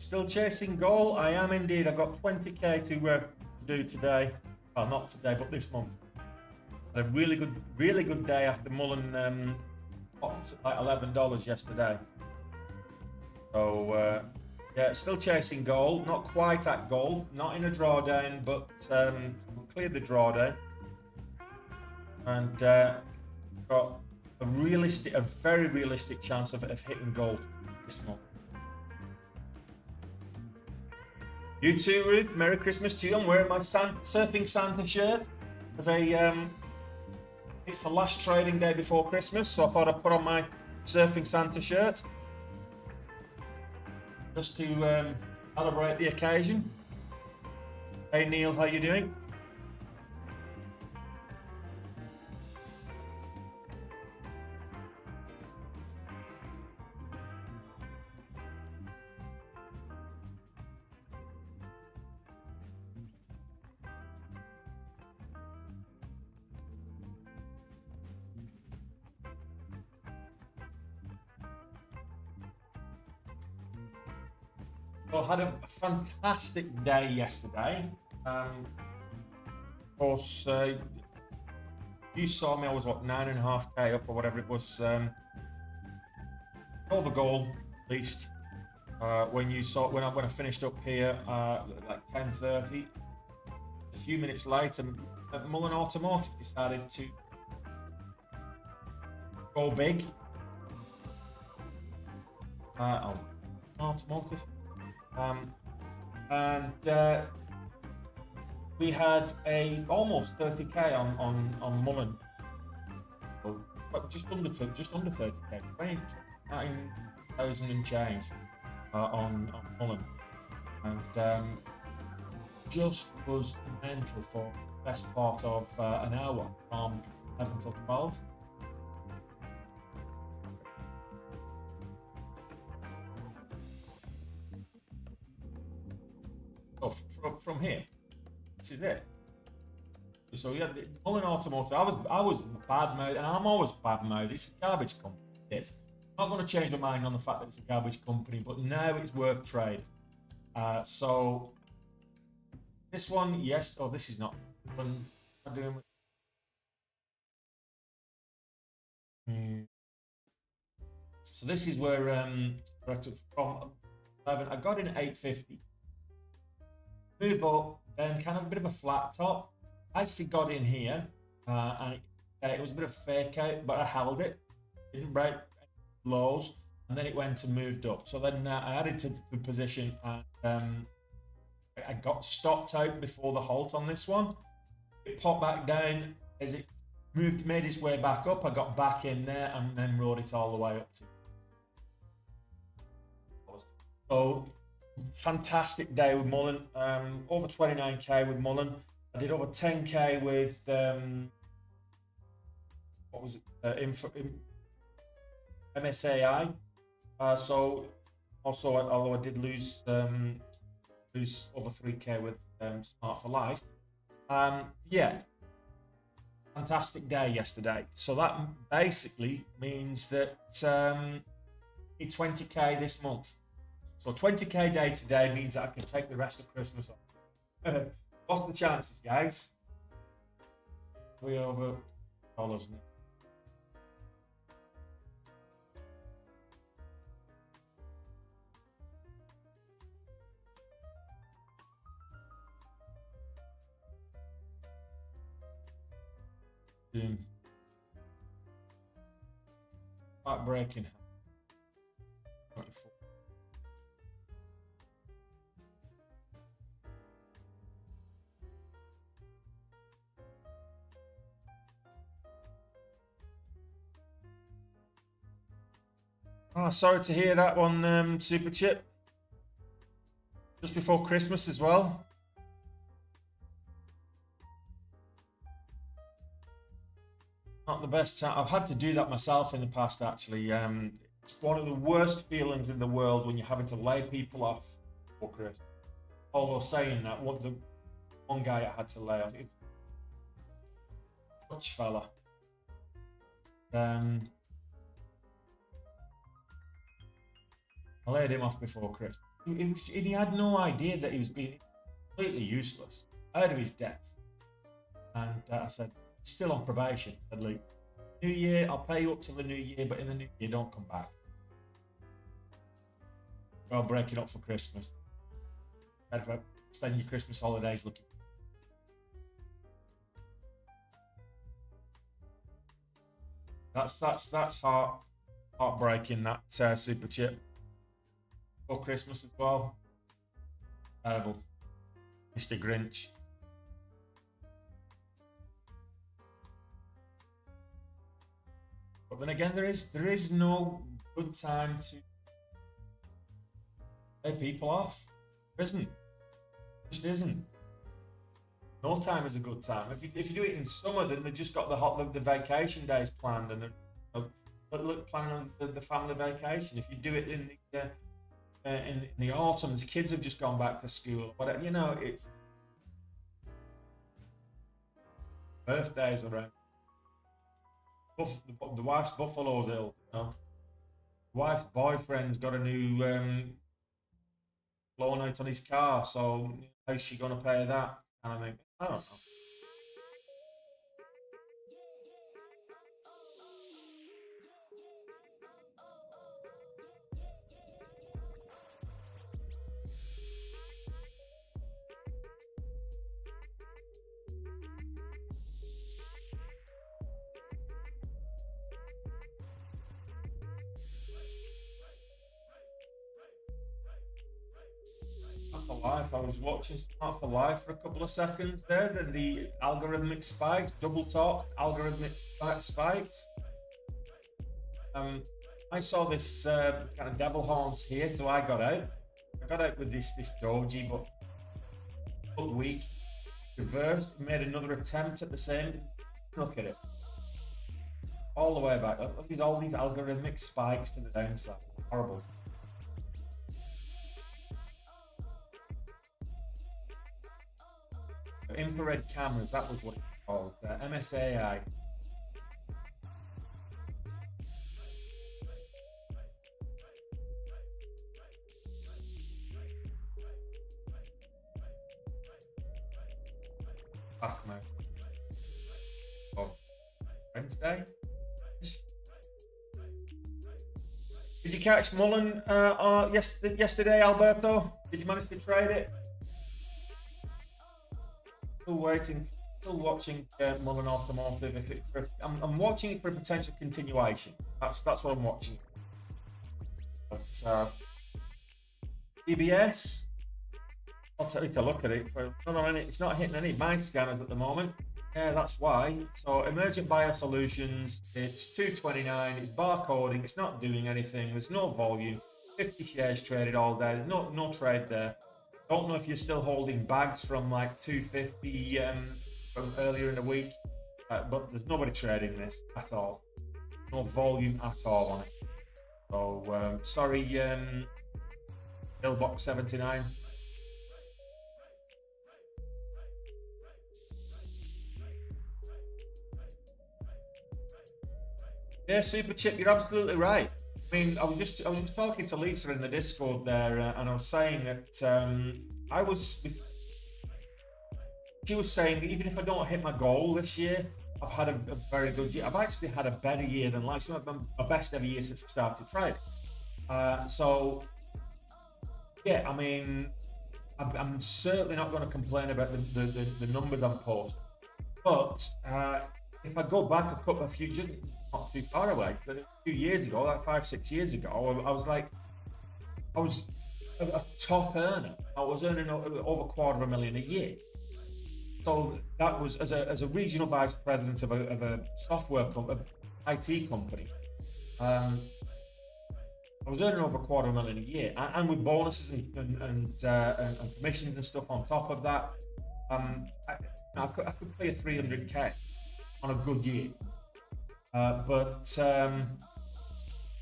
Still chasing goal. I am indeed. I've got 20k to do today. Well, not today, but this month. Had a really good day after Mullen popped like $11 yesterday. So yeah, still chasing goal. Not quite at goal. Not in a drawdown, but cleared the drawdown. And got a very realistic chance of hitting gold this month. You too, Ruth. Merry Christmas to you. I'm wearing my Surfing Santa shirt as it's the last trading day before Christmas, so I thought I'd put on my Surfing Santa shirt just to celebrate the occasion. Hey Neil, how you doing? So I had a fantastic day yesterday. Of course, you saw me. I was what 9.5k up or whatever it was. Over goal at least. When I finished up here like 10:30. A few minutes later, Mullen Automotive decided to go big. Automotive. And we had almost 30k on Mullen, but just under 30k, 29,000 and change on Mullen, and just was mental for the best part of an hour from 11 till 12. So from here, this is it. So yeah, the Mullen Automotive. I was bad mode, and I'm always bad mode. It's a garbage company. It's not going to change my mind on the fact that it's a garbage company, but now it's worth trade. So this one, yes. Oh, this is not. I'm doing. So this is where from 11. I got in at 850. Move up, then kind of a bit of a flat top. I actually got in here, and it was a bit of a fake out, but I held it. Didn't break lows, and then it went and moved up. So then I added to the position, and I got stopped out before the halt on this one. It popped back down as it made its way back up. I got back in there and then rode it all the way up to. So fantastic day with Mullen. Over 29k with Mullen. I did over 10k with what was it? MSAI. So also, although I did lose over 3k with Smart for Life. Yeah, fantastic day yesterday. So that basically means that 20k this month. So 20k day today means that I can take the rest of Christmas off. What's the chances, guys? We over dollars now. Heartbreaking. 24. Oh, sorry to hear that one, Super Chip. Just before Christmas as well. Not the best time. I've had to do that myself in the past, actually. It's one of the worst feelings in the world when you're having to lay people off for Christmas. Although saying that, the one guy I had to lay off, Dutch fella. I laid him off before Christmas. he had no idea that he was being completely useless. I heard of his death, and I said, still on probation. I said, look, New Year, I'll pay you up till the New Year, but in the New Year, don't come back. Well, breaking up for Christmas. Spend your Christmas holidays looking. That's heartbreaking. That super chip for Christmas as well. Terrible, Mr. Grinch. But then again, there is no good time to pay people off. There isn't. There just isn't. No time is a good time. If you do it in summer, then they've just got the vacation days planned, and they're planning on the family vacation. If you do it in the autumn, the kids have just gone back to school. Whatever, it's birthdays around. The wife's buffalo's ill. The wife's boyfriend's got a new blown out on his car, so how's she gonna pay that? And I think, I don't know. Life. I was watching Start for Life for a couple of seconds there, then the algorithmic spikes, double top algorithmic spikes. I saw this kind of devil horns here, so I got out. I got out with this doji, but weak. Reversed, made another attempt at the same. Look at it. All the way back. Look at all these algorithmic spikes to the downside. Horrible. Infrared cameras, that was what it's called. MSAI. No. Oh, Wednesday. Did you catch Mullen yesterday, Alberto? Did you manage to trade it? Still watching Mullen Automotive. I'm watching it for a potential continuation. That's what I'm watching. But EBS, I'll take a look at it. It's not hitting any of my scanners at the moment. Yeah, that's why. So Emergent Biosolutions, it's 229. It's barcoding. It's not doing anything. There's no volume. 50 shares traded all day. There's no trade there. Don't know if you're still holding bags from like 250 from earlier in the week, but there's nobody trading this at all. No volume at all on it. So sorry, Pillbox 79. Yeah, Super Chip, you're absolutely right. I mean, I was just talking to Lisa in the Discord there, and I was saying that she was saying that even if I don't hit my goal this year, I've had a very good year. I've actually had a better year than last. I've done my best ever year since I started trading. So yeah, I mean, I'm certainly not going to complain about the numbers I'm posting, but if I go back a few, not too far away, a few years ago, like 5-6 years ago, I was a top earner. I was earning over $250,000 a year. So that was as a regional vice president of a software company, IT company. I was earning over $250,000 a year, and with bonuses and commissions and stuff on top of that. I could pay a $300K on a good year, but I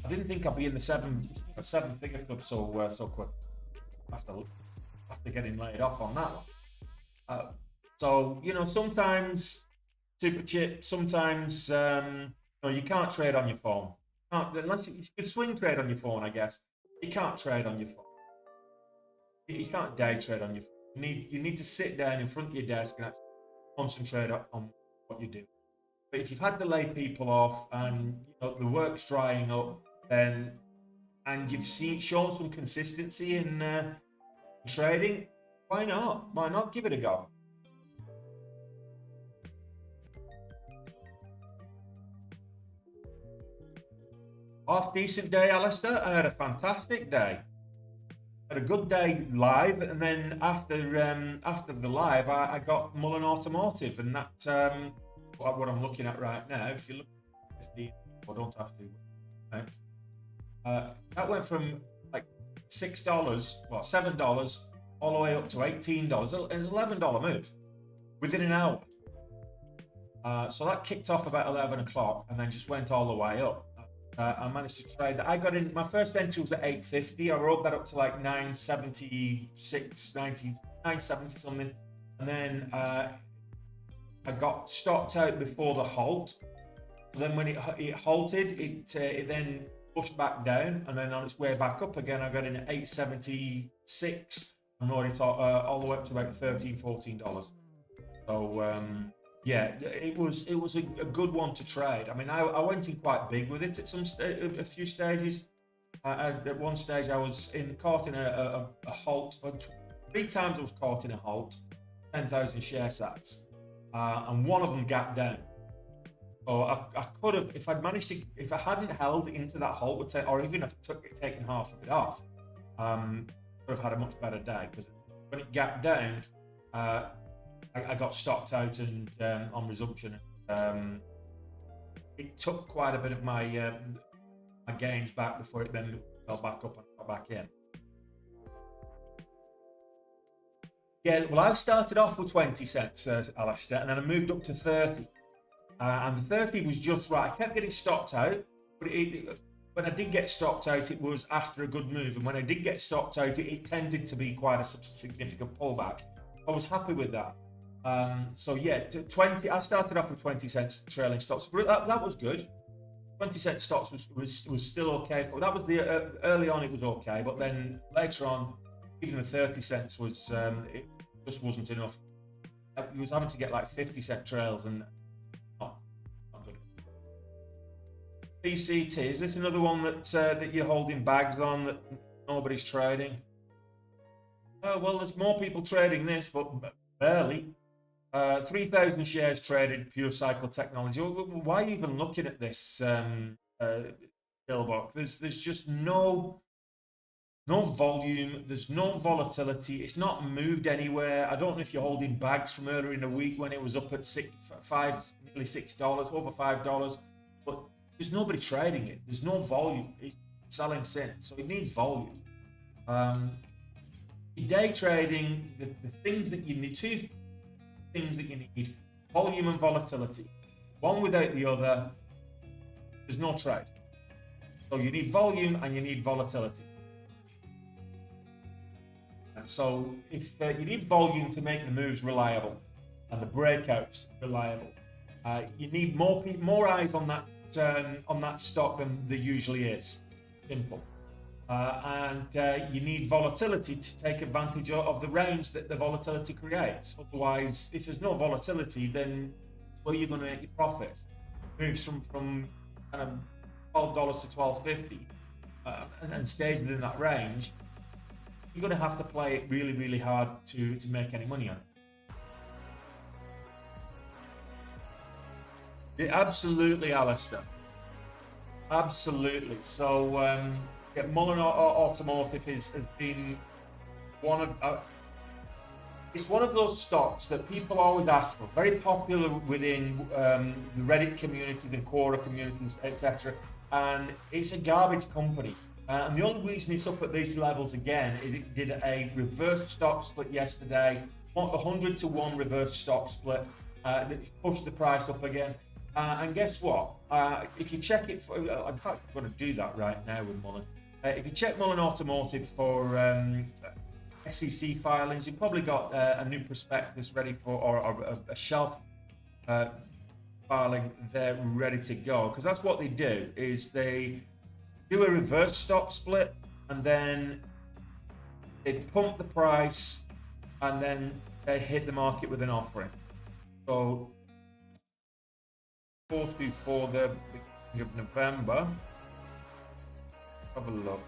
didn't think I'd be in the seven-figure club so quick after getting laid off on that one. So sometimes Super Chip, sometimes you can't trade on your phone. Unless you could swing trade on your phone, I guess. You can't trade on your phone. You can't day trade on your phone. You need to sit down in front of your desk and actually concentrate on what you do. But if you've had to lay people off and the work's drying up, then and you've shown some consistency in trading, why not? Why not give it a go? Half decent day, Alistair. I had a fantastic day. Had a good day live, and then after the live, I got Mullen Automotive, and that's what I'm looking at right now. If you look at 15, I don't have to. Right? That went from like $6, well $7, all the way up to $18. It's $11 move within an hour. So that kicked off about 11 o'clock, and then just went all the way up. I managed to trade that. I got in, my first entry was at 850. I rode that up to like 976, 970 something. And then I got stopped out before the halt. Then when it halted, it then pushed back down. And then on its way back up again, I got in at 876 and rode it all the way up to about $13, $14. So, yeah, it was a good one to trade. I mean, I went in quite big with it at a few stages. At one stage, I was caught in a halt. 3 times I was caught in a halt, 10,000 share sacks, and one of them gapped down. So I could have, if I hadn't held into that halt, or even if I taken half of it off, could have had a much better day, because when it gapped down, I got stopped out and on resumption. It took quite a bit of my gains back before it then fell back up and got back in. Yeah, well, I started off with 20 cents, Alistair, and then I moved up to 30. And the 30 was just right. I kept getting stopped out, but when I did get stopped out, it was after a good move. And when I did get stopped out, it tended to be quite a significant pullback. I was happy with that. So yeah, 20. I started off with 20 cents trailing stocks, but that was good. 20 cent stocks was still okay. That was the early on. It was okay, but then later on, even the 30 cents was it just wasn't enough. He was having to get like 50 cent trails, and not good. PCT, is this another one that you're holding bags on that nobody's trading? Oh well, there's more people trading this, but barely. 3,000 shares traded, pure cycle technology. Why are you even looking at this pillbox? There's just no volume. There's no volatility. It's not moved anywhere. I don't know if you're holding bags from earlier in the week when it was up at nearly $6, over $5, but there's nobody trading it. There's no volume. It's selling since, so it needs volume. Day trading, the things that you need, two things that you need: volume and volatility. One without the other, there's no trade. So you need volume and you need volatility. And so if you need volume to make the moves reliable and the breakouts reliable, you need more eyes on that stock than there usually is. Simple. And you need volatility to take advantage of the range that the volatility creates. Otherwise, if there's no volatility, then where are you going to make your profits? Moves from kind of $12 to $12.50 and stays within that range. You're going to have to play it really, really hard to make any money on it. Yeah, absolutely, Alistair. Absolutely. So. Yeah, Mullen Automotive has been one of it's one of those stocks that people always ask for. Very popular within the Reddit communities and Quora communities, etc. And it's a garbage company. And the only reason it's up at these levels again is it did a reverse stock split yesterday, 100 to 1 reverse stock split that pushed the price up again. And guess what? If you check it, in fact, I'm going to do that right now with Mullen. If you check Mullen Automotive for SEC filings, you've probably got a new prospectus ready for, or a shelf filing there ready to go. Because that's what they do, is they do a reverse stock split, and then they pump the price, and then they hit the market with an offering. So 424 the beginning of November. Have a look.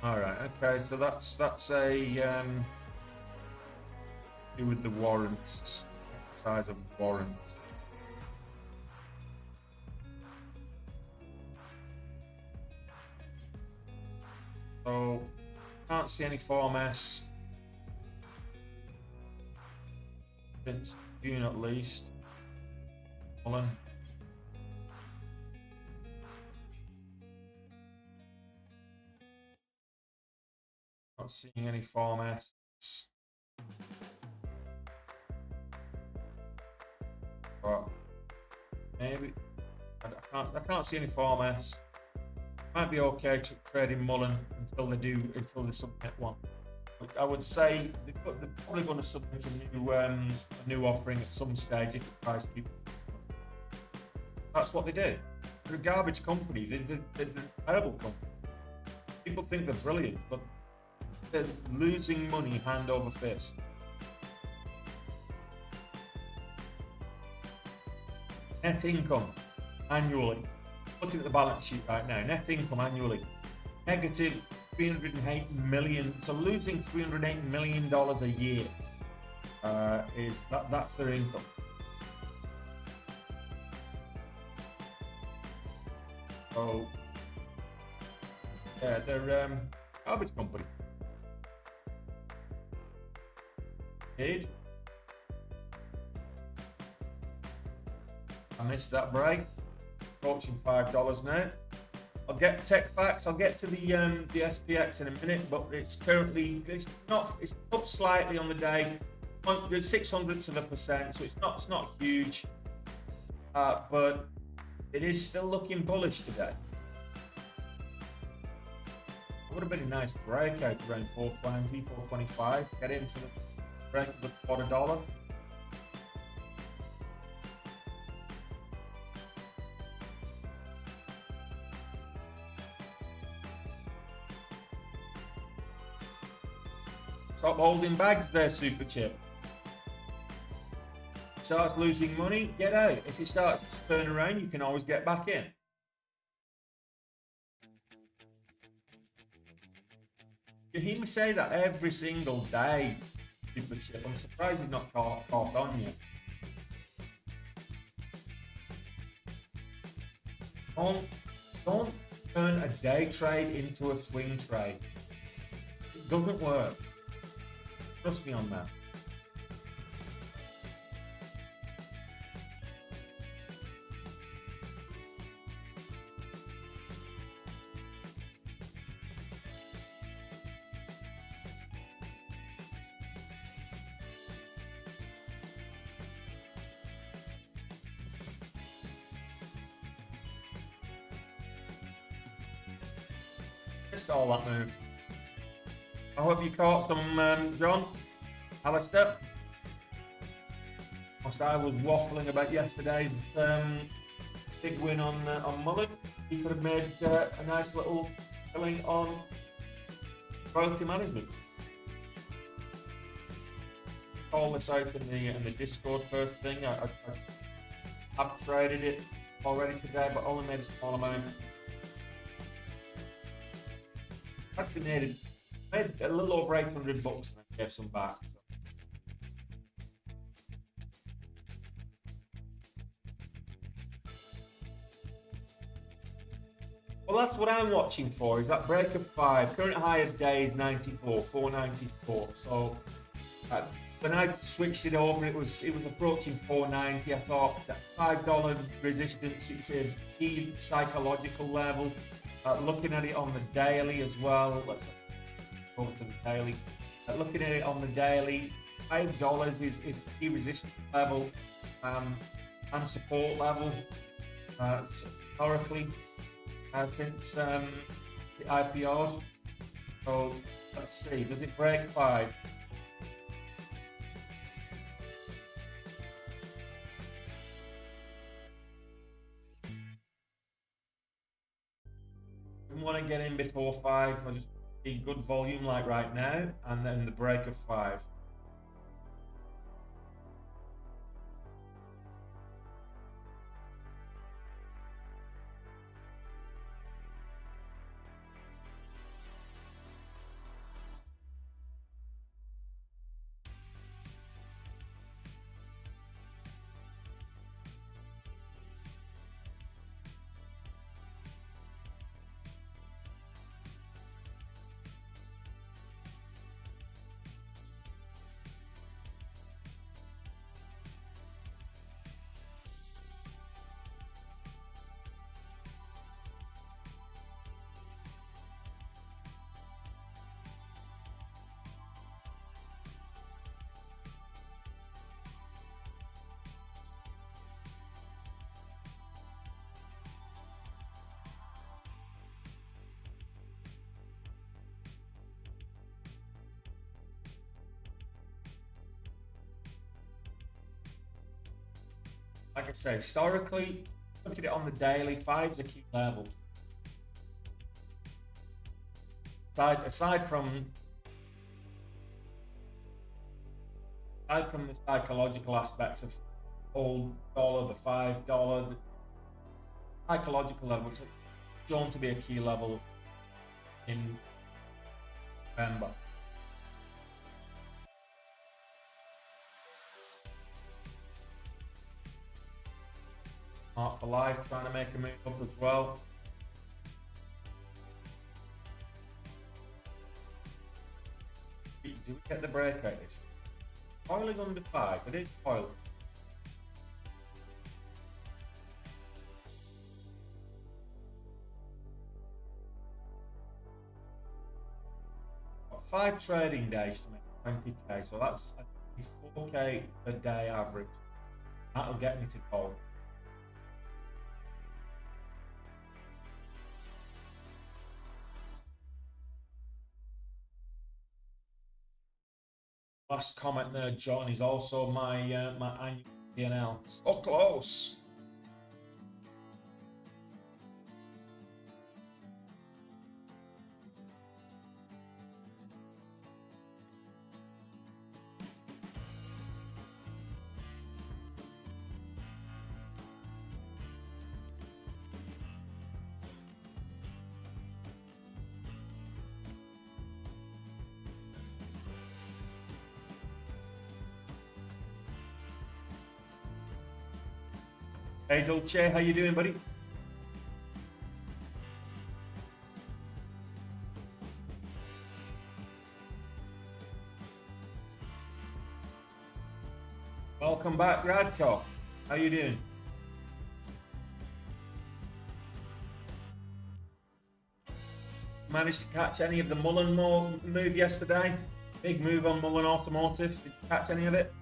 All right. Okay. So that's a do with the warrants, size of warrants. So can't see any Form S since June at least. Mullen. Not seeing any Form S. But maybe I can't see any Form S. Might be okay to trade in Mullen until they submit one. But I would say they're probably going to submit a new offering at some stage if the price keeps. That's what they do. They're a garbage company. They're a terrible company. People think they're brilliant, but they're losing money hand over fist. Net income annually. Looking at the balance sheet right now, net income annually negative 308 million. So losing $308 million a year that's their income. So yeah, they're garbage company. Indeed. I missed that break. Approaching $5 now. I'll get tech facts. I'll get to the SPX in a minute, but it's up slightly on the day, 0.06%, so it's not huge, but it is still looking bullish today. It would have been a nice breakout around 420, 425. Get into the break of the $1. Stop holding bags there, Super Chip. Starts losing money, get out. If it starts to turn around, you can always get back in. You hear me say that every single day, Super Chip. I'm surprised you've not caught on yet. Don't turn a day trade into a swing trade. It doesn't work. Trust me on that. Missed all that move. I hope you caught some, John, Alistair. Whilst I was waffling about yesterday's big win on Mullen, he could have made a nice little filling on royalty management. Call this out in the Discord first thing. I have traded it already today, but only made a small amount. Actually made a little over $800 and I gave some back. So. Well, that's what I'm watching for, is that break of 5. Current high of day is 494. So when I switched it over, it was approaching 490. I thought that $5 resistance, it's a key psychological level. Looking at it on the daily as well. Let's go to the daily. Looking at it on the daily, $5 is key resistance level and support level historically since the IPO. So let's see, does it break 5? want to get in before 5. I just see good volume like right now, and then the break of 5. Like I say, historically, look at it on the daily. 5's a key level. Aside from the psychological aspects of old dollar, the $5, the psychological level, which is shown to be a key level in November. Mark for Life trying to make a move up as well. Do we get the breakout? It's coiling under 5. It is coiling. Got 5 trading days to make 20k, so that's a 4k a day average. That'll get me to goal. Last comment there, John, is also my my annual P&L. So close. Hey Dolce, how you doing, buddy? Welcome back, Radko. How you doing? Managed to catch any of the Mullen move yesterday? Big move on Mullen Automotive. Did you catch any of it?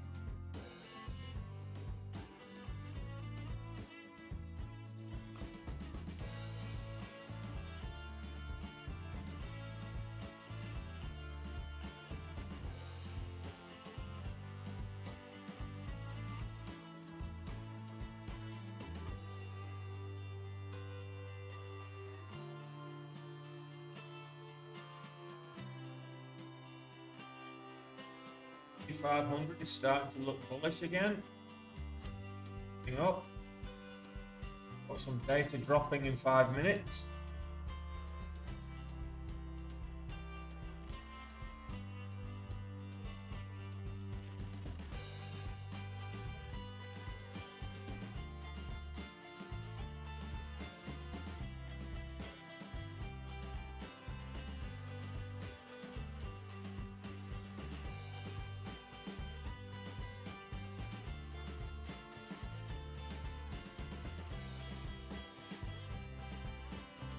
$500 is starting to look bullish again. Up. Got some data dropping in 5 minutes.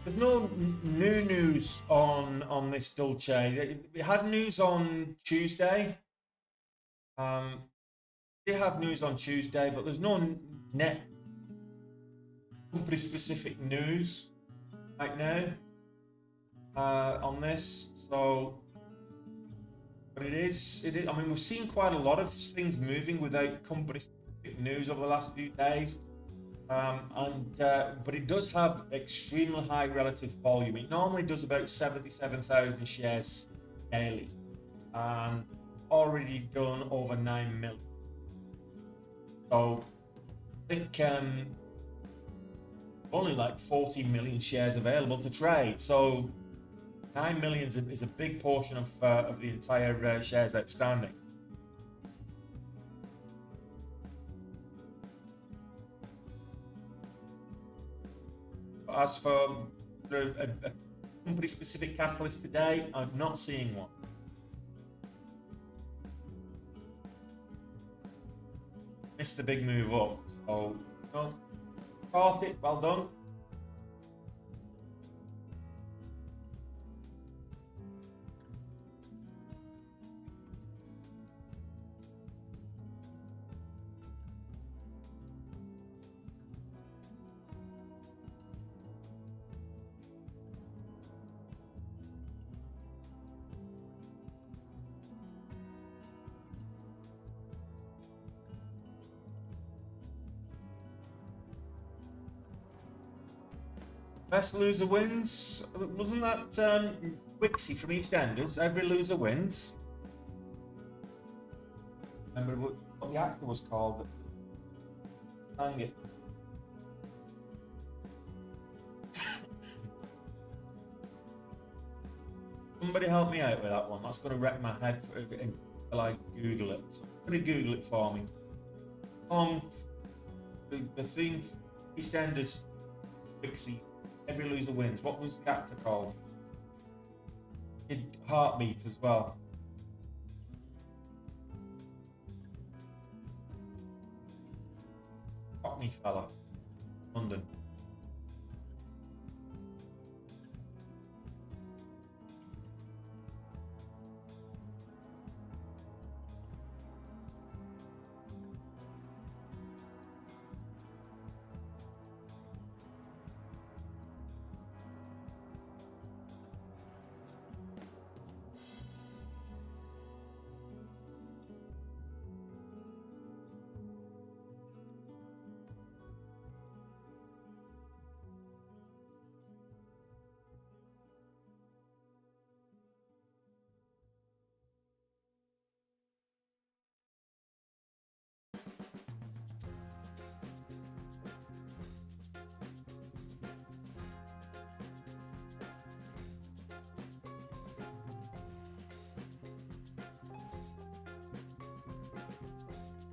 There's no new news on this Dulce. We had news on Tuesday. We have news on Tuesday, but there's no net company-specific news right now on this. So, but it is. I mean, we've seen quite a lot of things moving without company-specific news over the last few days. But it does have extremely high relative volume. It normally does about 77,000 shares daily, and already done over 9 million. So I think only like 40 million shares available to trade. So 9 million is a big portion of the entire shares outstanding. As for a company-specific catalyst today, I'm not seeing one. Missed the big move up, so no, caught it. Well done. Best loser wins. Wasn't that Wixie from EastEnders? Every loser wins. Remember what the actor was called? Sang it. Somebody help me out with that one. That's going to wreck my head until I Google it. So I'm going to Google it for me. The theme, EastEnders, Wixie. Every loser wins. What was the actor called? Heartbeat as well. Cockney fella. London.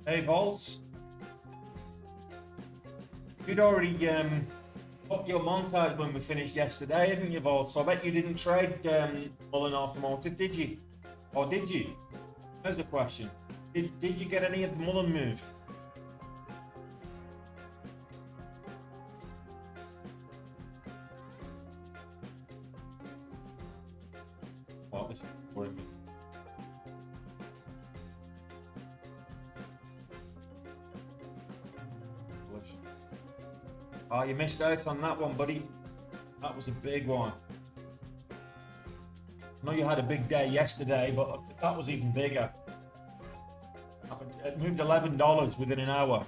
Hey, Vols. You'd already got your montage when we finished yesterday, haven't you, Vols? So I bet you didn't trade Mullen Automotive, did you? Or did you? There's the question. Did you get any of the Mullen move? Well, this is boring me. Oh, you missed out on that one, buddy. That was a big one. I know you had a big day yesterday, but that was even bigger. It moved $11 within an hour.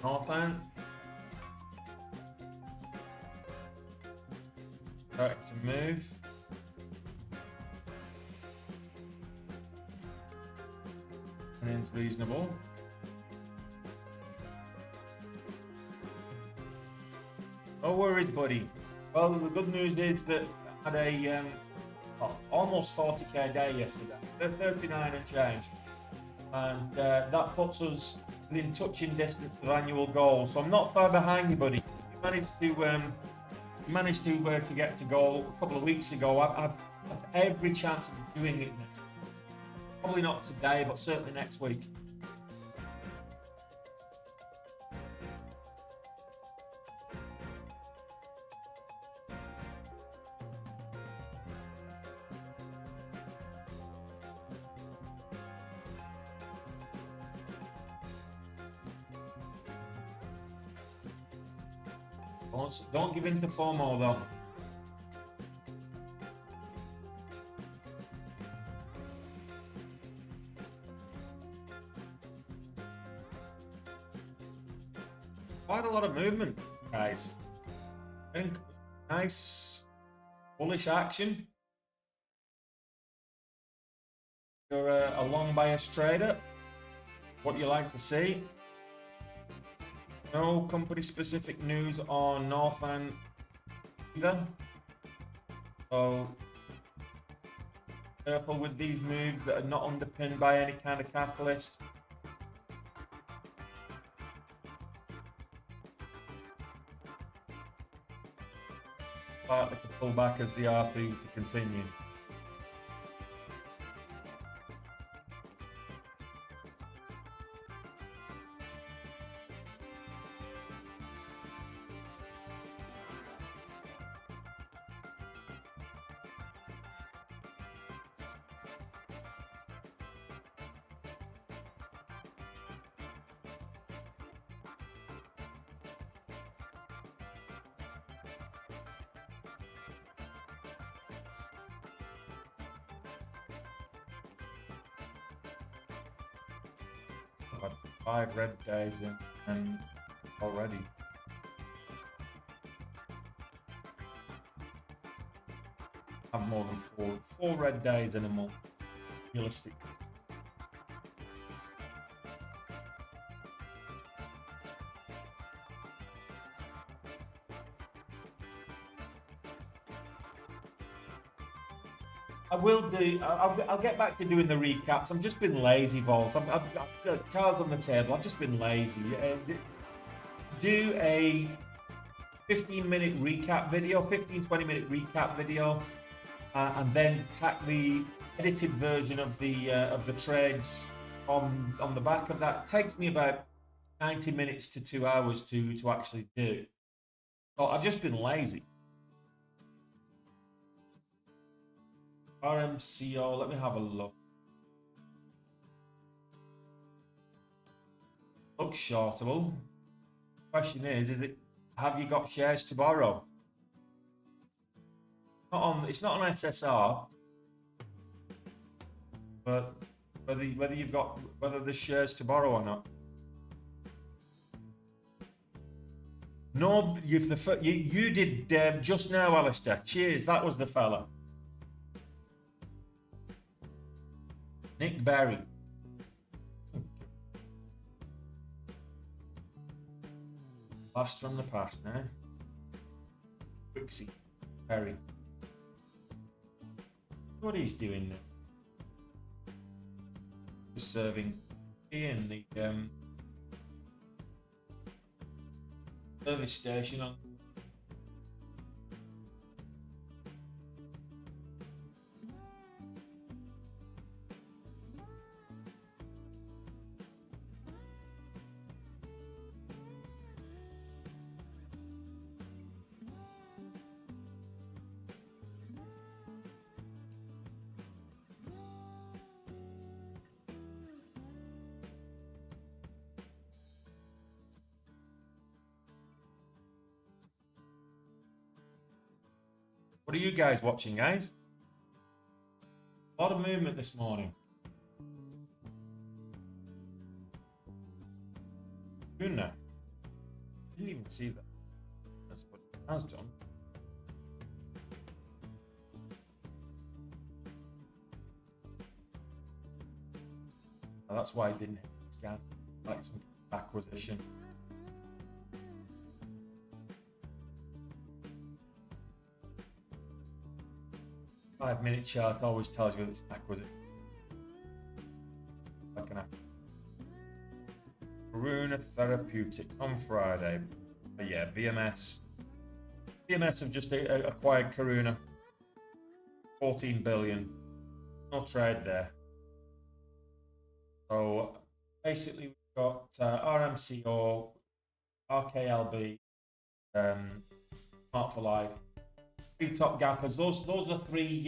Northland. Starting to move. Earnings reasonable. No worries, buddy. Well, the good news is that I had a almost 40k day yesterday. 39 and change, and that puts us within touching distance of annual goal. So I'm not far behind you, buddy. You managed to get to goal a couple of weeks ago. I've every chance of doing it now. Probably not today, but certainly next week. Don't give in to FOMO though. Quite a lot of movement, guys. Nice bullish action. You're a long bias trader. What you like to see. No company specific news on Northern either. So careful with these moves that are not underpinned by any kind of catalyst. Partly to pull back as the R2 to continue. I've had 5 red days in and already. I have more than four red days in a month, realistic. I will do. I'll get back to doing the recaps. I've just been lazy, Vault. I've got cards on the table. I've just been lazy. Do a 15-minute recap video, 15-20-minute recap video, and then tack the edited version of the trades on the back of that. It takes me about 90 minutes to 2 hours to actually do. So I've just been lazy. RMCO, let me have a look. Looks shortable. Question is it, have you got shares to borrow? It's not on SSR, but whether there's shares to borrow or not. No, you did just now, Alistair. Cheers, that was the fella. Nick Berry. Blast from the past now. Brixie. Berry. What he's doing now. Just serving tea in the service station on. What are you guys watching, guys? A lot of movement this morning. Luna. Didn't even see that. That's what it has done. Oh, that's why I didn't scan like some acquisition. Five-minute chart always tells you it's acquisition. Like an Karuna Therapeutics on Friday. But yeah, BMS. BMS have just acquired Karuna. 14 billion. No trade there. So basically we've got RMCO, RKLB, Smart for Life. 3 top gappers. Those are three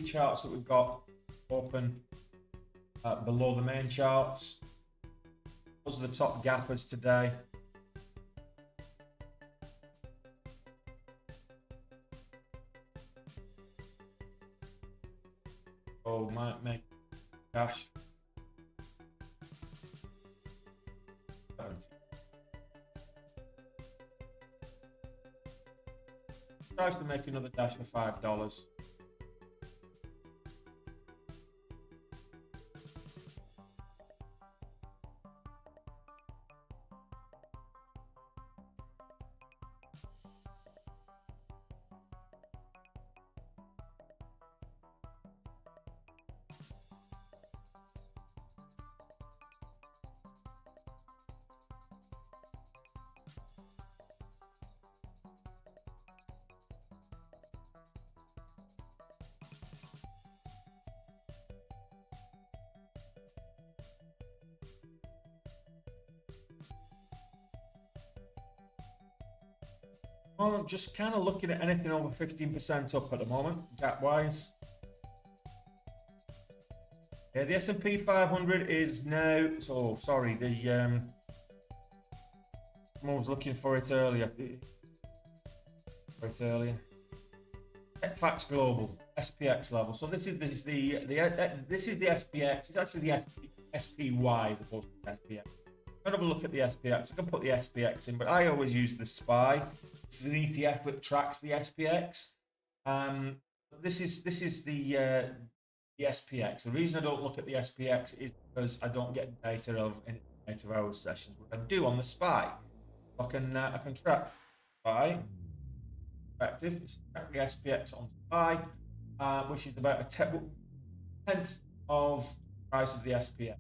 charts that we've got open below the main charts. Those are the top gappers today. So might make dash. Tries to make another dash for $5. Well, just kind of looking at anything over 15% up at the moment, gap wise. Yeah, the S&P 500 is now. So sorry, someone was looking for it earlier. Facts Global SPX level. So this is the SPX. It's actually the SPY as opposed to SPX. Have a look at the SPX. I can put the SPX in, but I always use the SPY. This is an ETF that tracks the SPX. This is the SPX. The reason I don't look at the SPX is because I don't get data of any data hours sessions. What I do on the SPY, I can track SPY. Effective. Track the SPX on SPY, which is about a tenth of the price of the SPX.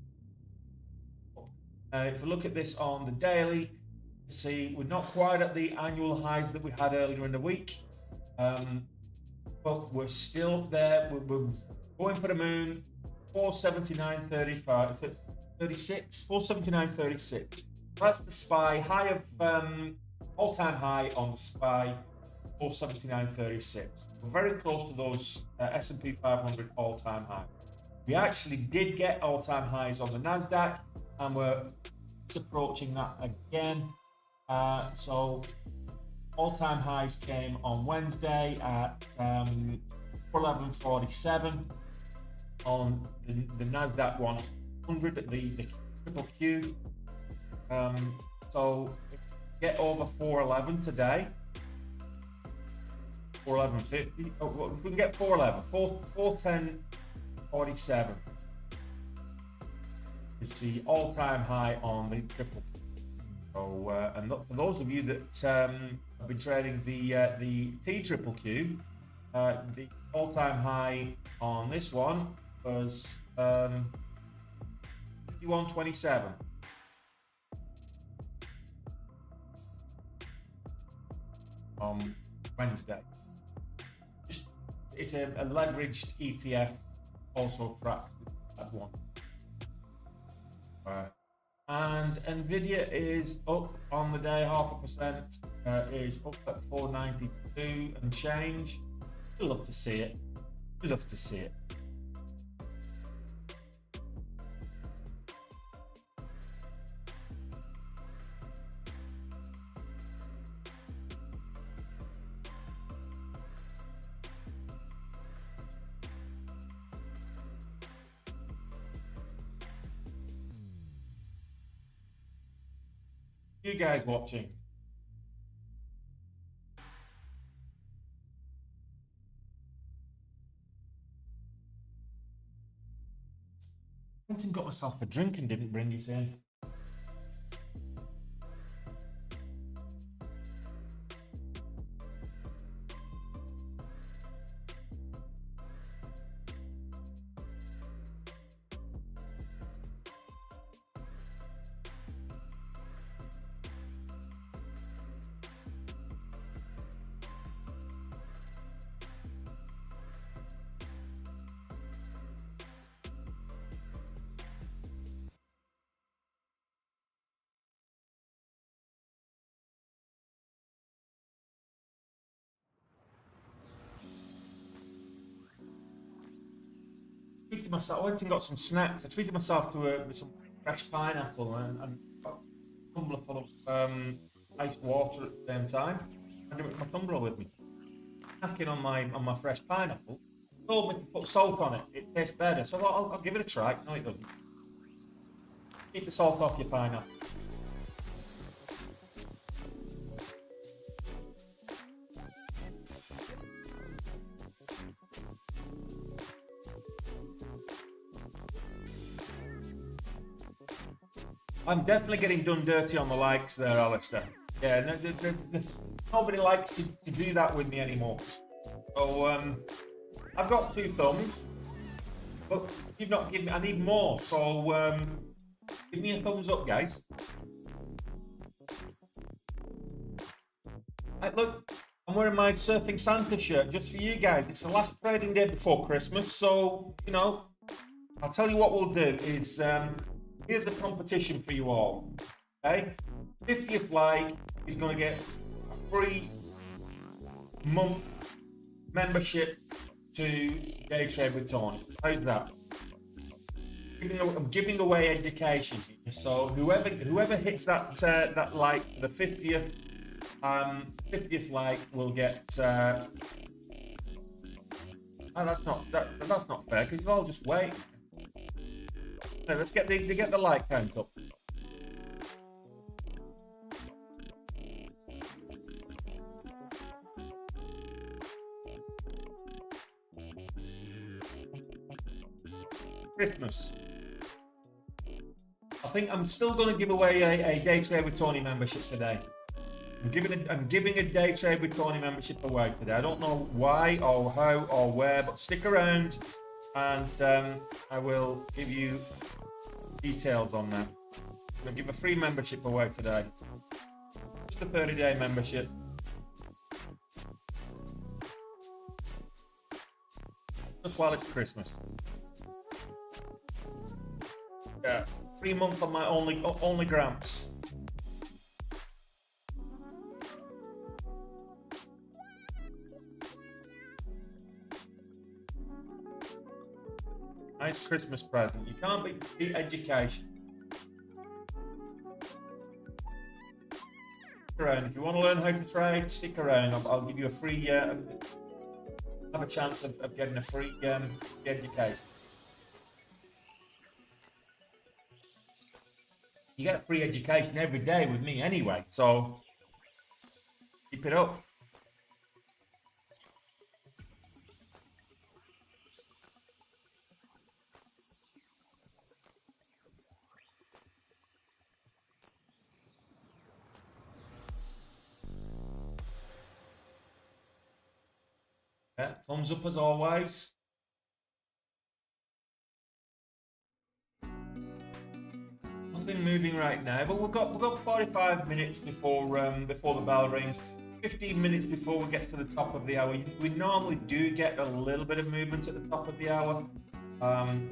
If we look at this on the daily, see we're not quite at the annual highs that we had earlier in the week, but we're still there. We're going for the moon. 479.35, 36, 479.36. That's the SPY high of all-time high on the SPY. 479.36. We're very close to those S&P 500 all-time highs. We actually did get all-time highs on the NASDAQ, and we're approaching that again. So all-time highs came on Wednesday at 1147 on the NASDAQ 100, the triple Q. So if we get over 411 today, 411.50. Oh, well, if we can get 410.47 is the all-time high on the triple. So, and for those of you that have been trading the T triple Q, the all-time high on this one was 51.27. On Wednesday. It's a leveraged ETF, also tracks that one. And Nvidia is up on the day 0.5%, is up at 492 and change. We love to see it. We love to see it. You guys watching? I went and got myself a drink and didn't bring it in. Myself, I went and got some snacks. I treated myself to some fresh pineapple and a tumbler full of iced water at the same time. I did my tumbler with me, snacking on my fresh pineapple. told me to put salt on it. It tastes better, so I'll give it a try. No, it doesn't. Keep the salt off your pineapple. I'm definitely getting done dirty on the likes there, Alistair. Yeah, nobody likes to do that with me anymore. So I've got 2 thumbs, but you've not given me. I need more. So give me a thumbs up, guys. Look, I'm wearing my Surfing Santa shirt just for you guys. It's the last trading day before Christmas, so you know. I'll tell you what we'll do is. Here's a competition for you all, okay? 50th like is going to get a free month membership to Day Trade with Tony. How's that? I'm giving away education, so whoever hits that that like the 50th like will get. That's not fair because you all just wait. So let's get the like count up. Christmas. I think I'm still going to give away a Day Trade with Tony membership today. I'm giving a Day Trade with Tony membership away today. I don't know why or how or where, but stick around and I will give you details on that. I'm going to give a free membership away today. Just a 30-day membership. Just while it's Christmas. Yeah, 3 months on my only grants. Nice Christmas present. You can't beat education. Stick around. If you want to learn how to trade, stick around. I'll give you a free, have a chance of getting a free education. You get a free education every day with me anyway, so keep it up. Yeah, thumbs up as always. Nothing moving right now, but we've got 45 minutes before the bell rings. 15 minutes before we get to the top of the hour. We normally do get a little bit of movement at the top of the hour.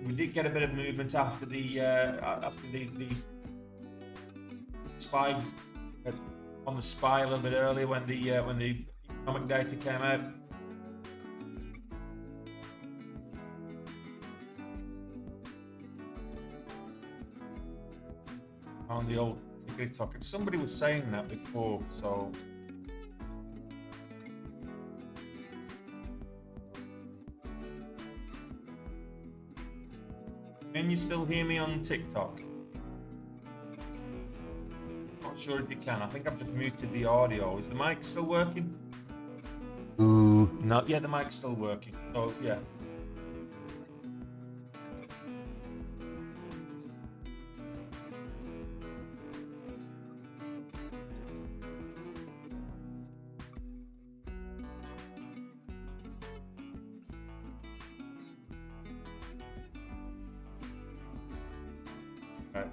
We did get a bit of movement after the SPY on the SPY a little bit earlier when the economic data came out. On the old TikTok. Somebody was saying that before, so can you still hear me on TikTok? Not sure if you can. I think I've just muted the audio. Is the mic still working? No, yeah, the mic's still working. So yeah.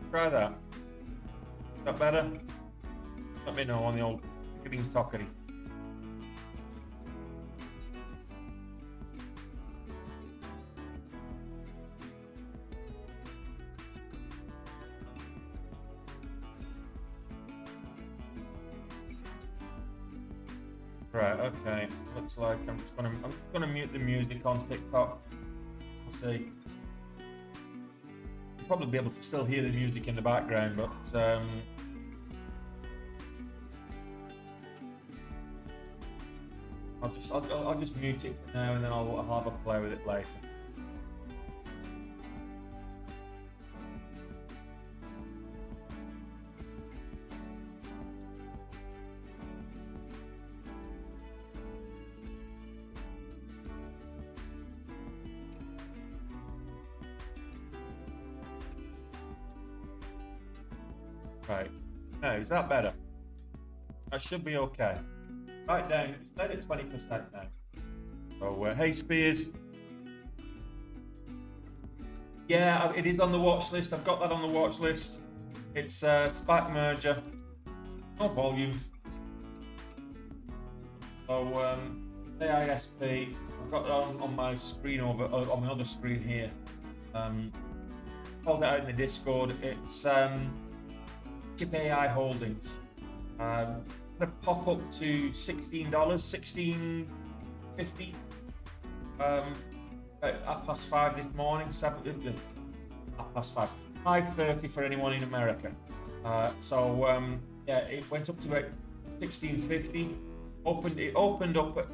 Try that. Is that better? Let me know on the old green talkery. Right, okay. Looks like I'm just gonna mute the music on TikTok. We'll see. Probably be able to still hear the music in the background, but I'll just mute it for now, and then I'll have a play with it later. Right. Now, is that better? That should be okay. Right down, it's down at 20% now. So, hey Spears. Yeah, it is on the watch list. I've got that on the watch list. It's SPAC merger. No volume. So, AISP, I've got it on my screen on my other screen here. Called it out in the Discord. It's Chip AI Holdings. Gonna pop up to $16, $16.50. At 5:30 this morning, 5:30, 5:30 for anyone in America. Yeah, it went up to about 16.50. It opened up at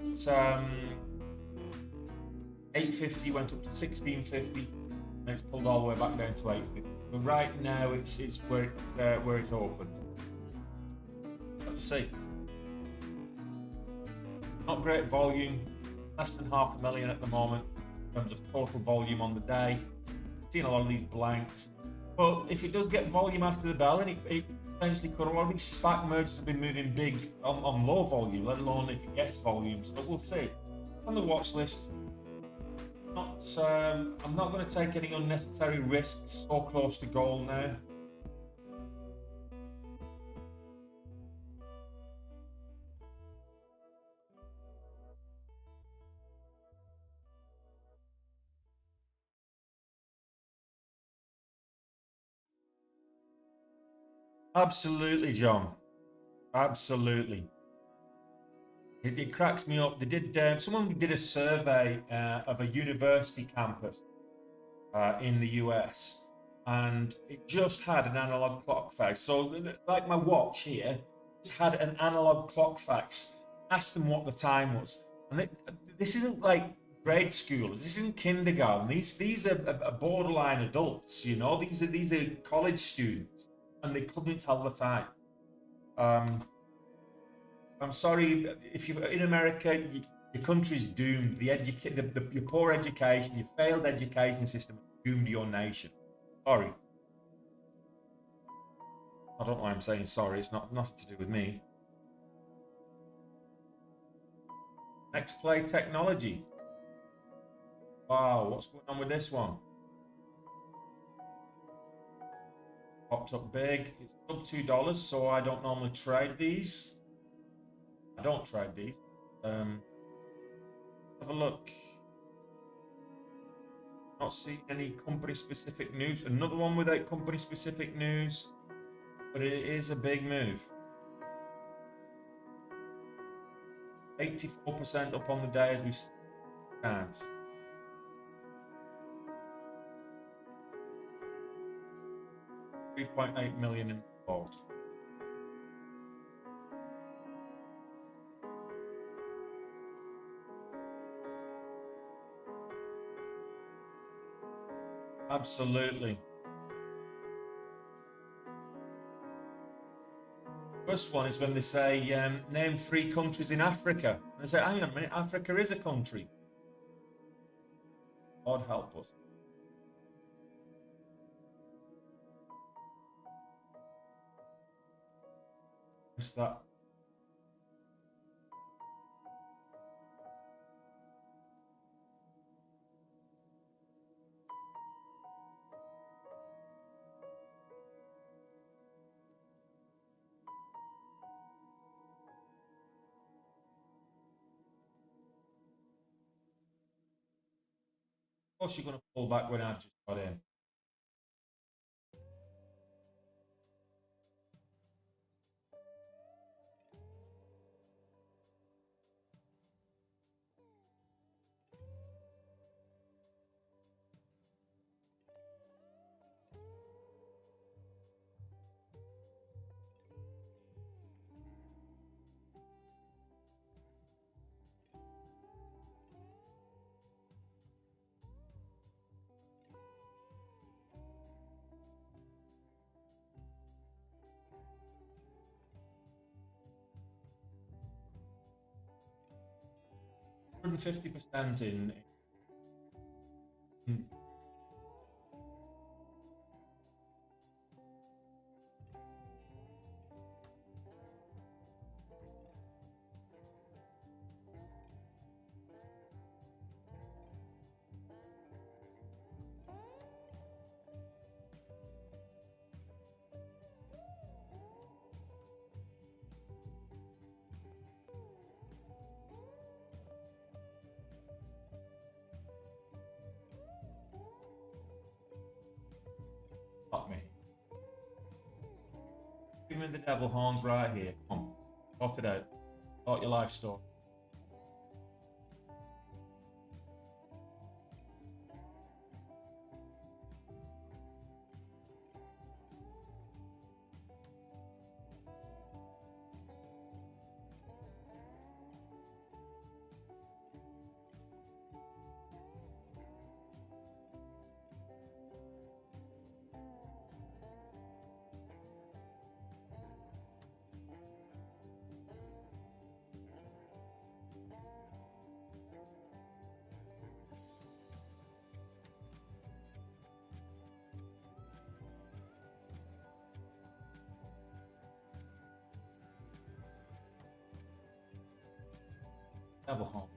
8.50, went up to 16.50, and it's pulled all the way back down to 8.50. But right now, it's where it's opened. Let's see. Not great volume, less than 500,000 at the moment in terms of total volume on the day. Seeing a lot of these blanks, but if it does get volume after the bell, and it potentially could. A lot of these SPAC mergers have been moving big on low volume, let alone if it gets volume. So we'll see. On the watch list. I'm not going to take any unnecessary risks so close to goal now. Absolutely, John. Absolutely. It cracks me up. They did. Someone did a survey of a university campus in the US, and it just had an analog clock face. So, like my watch here, just had an analog clock face. Asked them what the time was, and this isn't like grade schoolers. This isn't kindergarten. These are borderline adults. You know, these are college students, and they couldn't tell the time. I'm sorry if you're in America, your country's doomed. Your poor education, your failed education system doomed your nation. Sorry. I don't know why I'm saying sorry. It's nothing to do with me. Next play, technology. Wow, what's going on with this one? Popped up big. It's sub $2, so I don't normally trade these. I don't trade these. Have a look. Not seeing any company specific news. Another one without company specific news, but it is a big move. 84% up on the day as we stand. $3.8 million in the vault. Absolutely. First one is when they say, name 3 countries in Africa. And they say, hang on a minute, Africa is a country. God help us. What's that? Of course you're going to pull back when I've just got in. 150% in fuck me. Give me the devil horns right here. Come on. Sort it out. Sort your life story. Devil horn.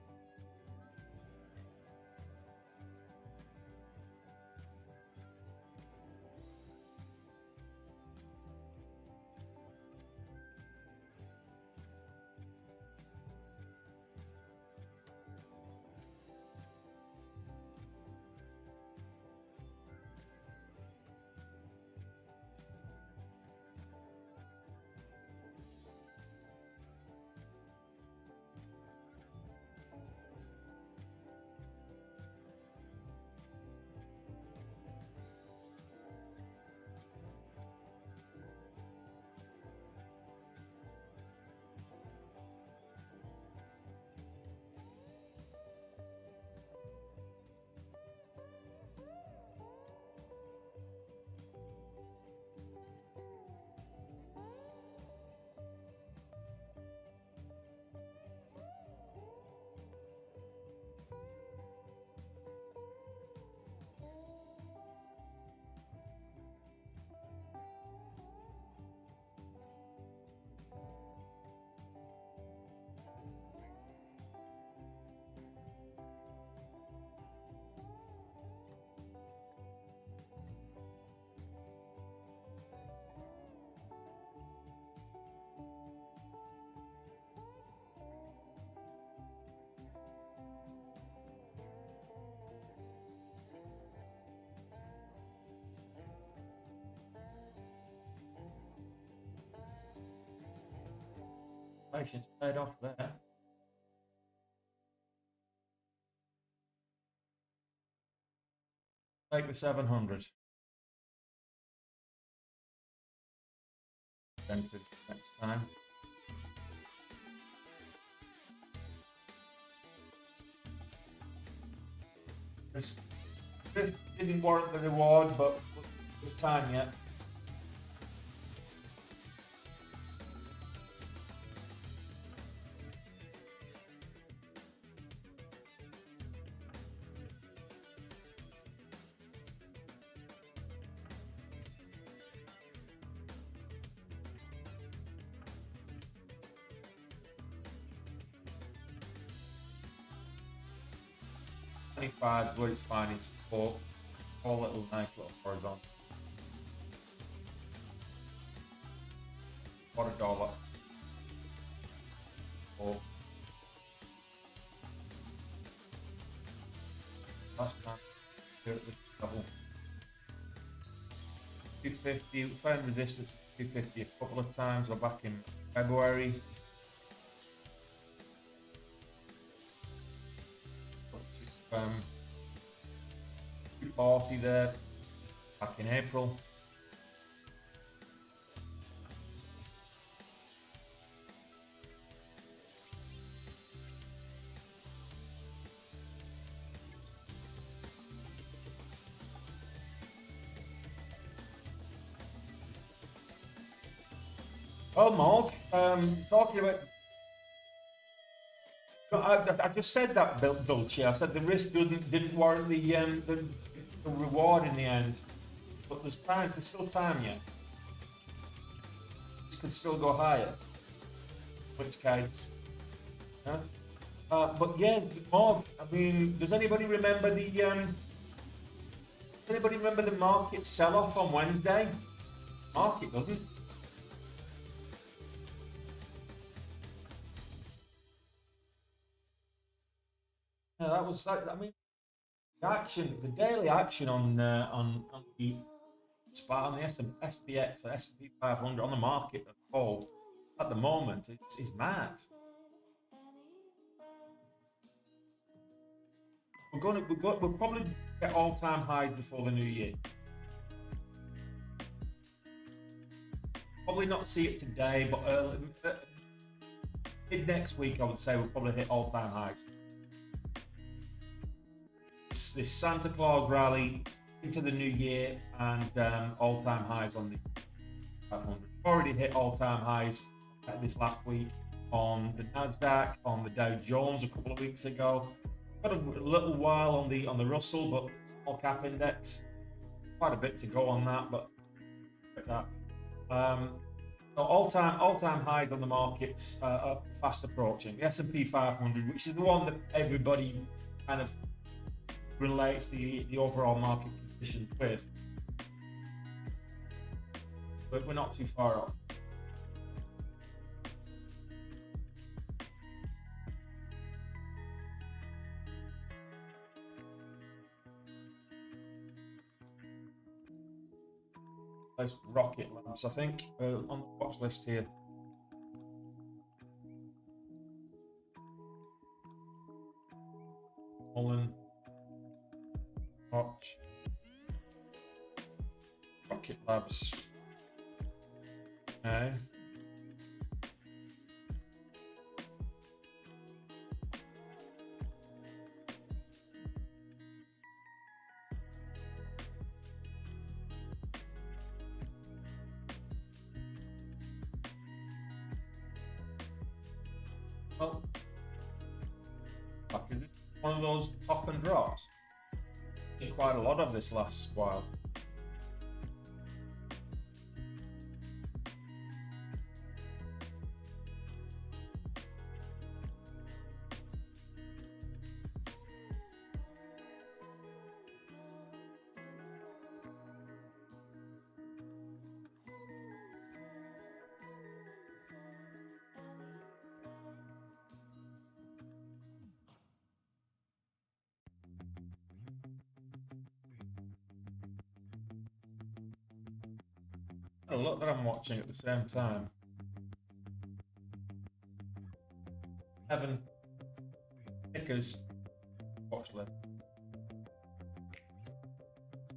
Patience paid off there. Take the 700. Then for next time. This didn't warrant the reward, but it's time yet. $25 is where it's fine in support. All little nice little horizontal. What a dollar. Oh. Last time here at this level. 250, we found resistance at 250 a couple of times, or back in February. 240 there back in April. Well, Mark, talking about, I just said that, Dulce. I said the risk didn't warrant the reward in the end. But there's time. There's still time yet. This could still go higher. In which case, yeah. But yeah, more. I mean, does anybody remember the? Does anybody remember the market sell-off on Wednesday? Market doesn't. Yeah, that was like. I mean, the action, the daily action on the spot on the SPX or SP 500 on the market as a whole at the moment is mad. We'll probably get all-time highs before the new year. Probably not see it today, but early, mid next week I would say we'll probably hit all-time highs. This Santa Claus rally into the new year and all-time highs on the 500. Already hit all-time highs this last week on the NASDAQ, on the Dow Jones a couple of weeks ago. Got a little while on the Russell, but small cap index. Quite a bit to go on that, but that. So all-time highs on the markets are fast approaching. The S&P 500, which is the one that everybody kind of relates the overall market conditions with, but we're not too far off. Those rocket lamps, I think, on the watch list here. Mullen Watch, Rocket Labs. Okay. Well, is this one of those top and drops? Did quite a lot of this last while. A lot that I'm watching at the same time. 7 tickers watch list.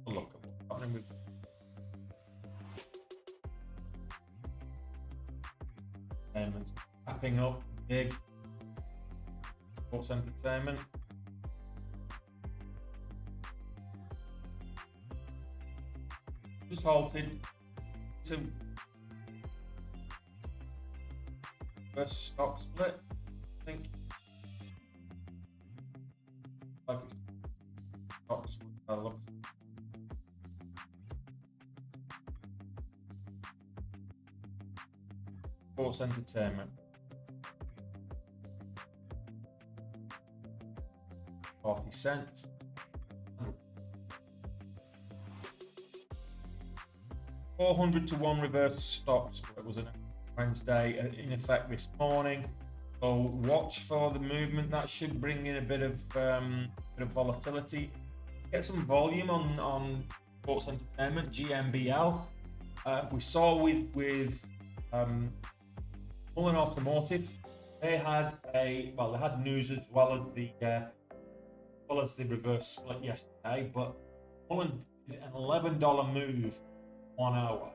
Look at what's happening with entertainment. Tapping up big sports entertainment. Just halted. So first stock split, I think. Like stock split by the looks. Sports entertainment. 40 cents. 400 to 1 reverse stock split was on Wednesday, in effect this morning. So watch for the movement. That should bring in a bit of volatility. Get some volume on sports entertainment. GMBL. We saw with Mullen Automotive. They had they had news as well as the reverse split yesterday, but Mullen did an $11 move 1 hour.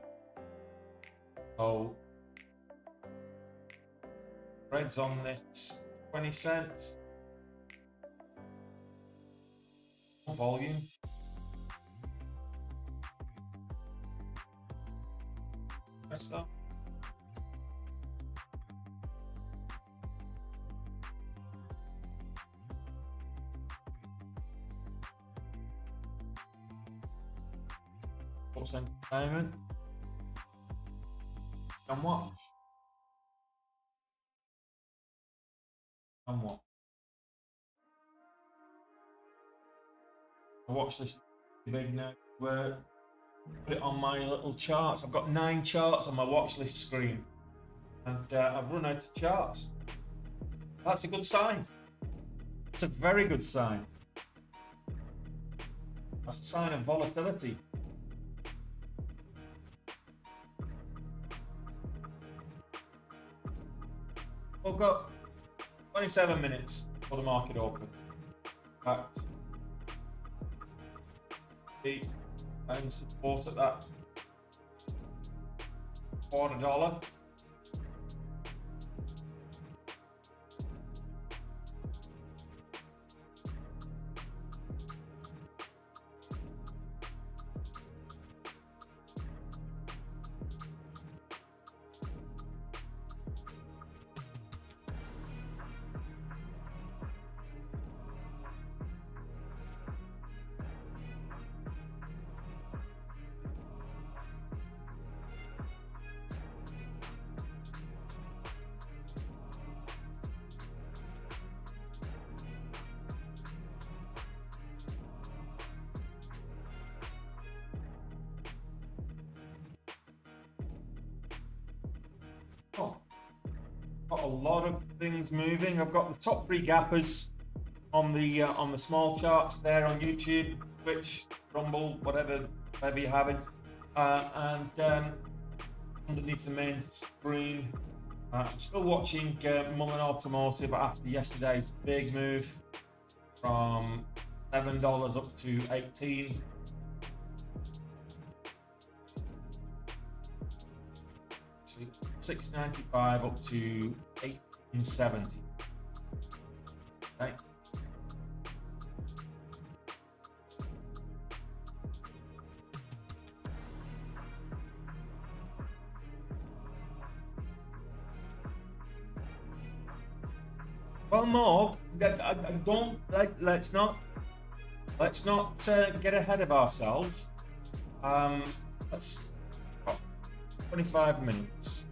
So spreads on this 20 cents. Volume. Press that. sports entertainment. And watch. And what? I watch this big now. Where put it on my little charts. I've got 9 charts on my watch list screen, and I've run out of charts. That's a good sign. It's a very good sign. That's a sign of volatility. We've got 27 minutes for the market open. In fact, and support at that $1. Got a lot of things moving. I've got the top 3 gappers on the small charts there on YouTube, Twitch, Rumble, whatever you're having, and underneath the main screen, I'm still watching Mullen Automotive after yesterday's big move from $7 up to 18. $6.95 up to $18.70. Okay. Well, Morg, let's not get ahead of ourselves. Let's 25 minutes.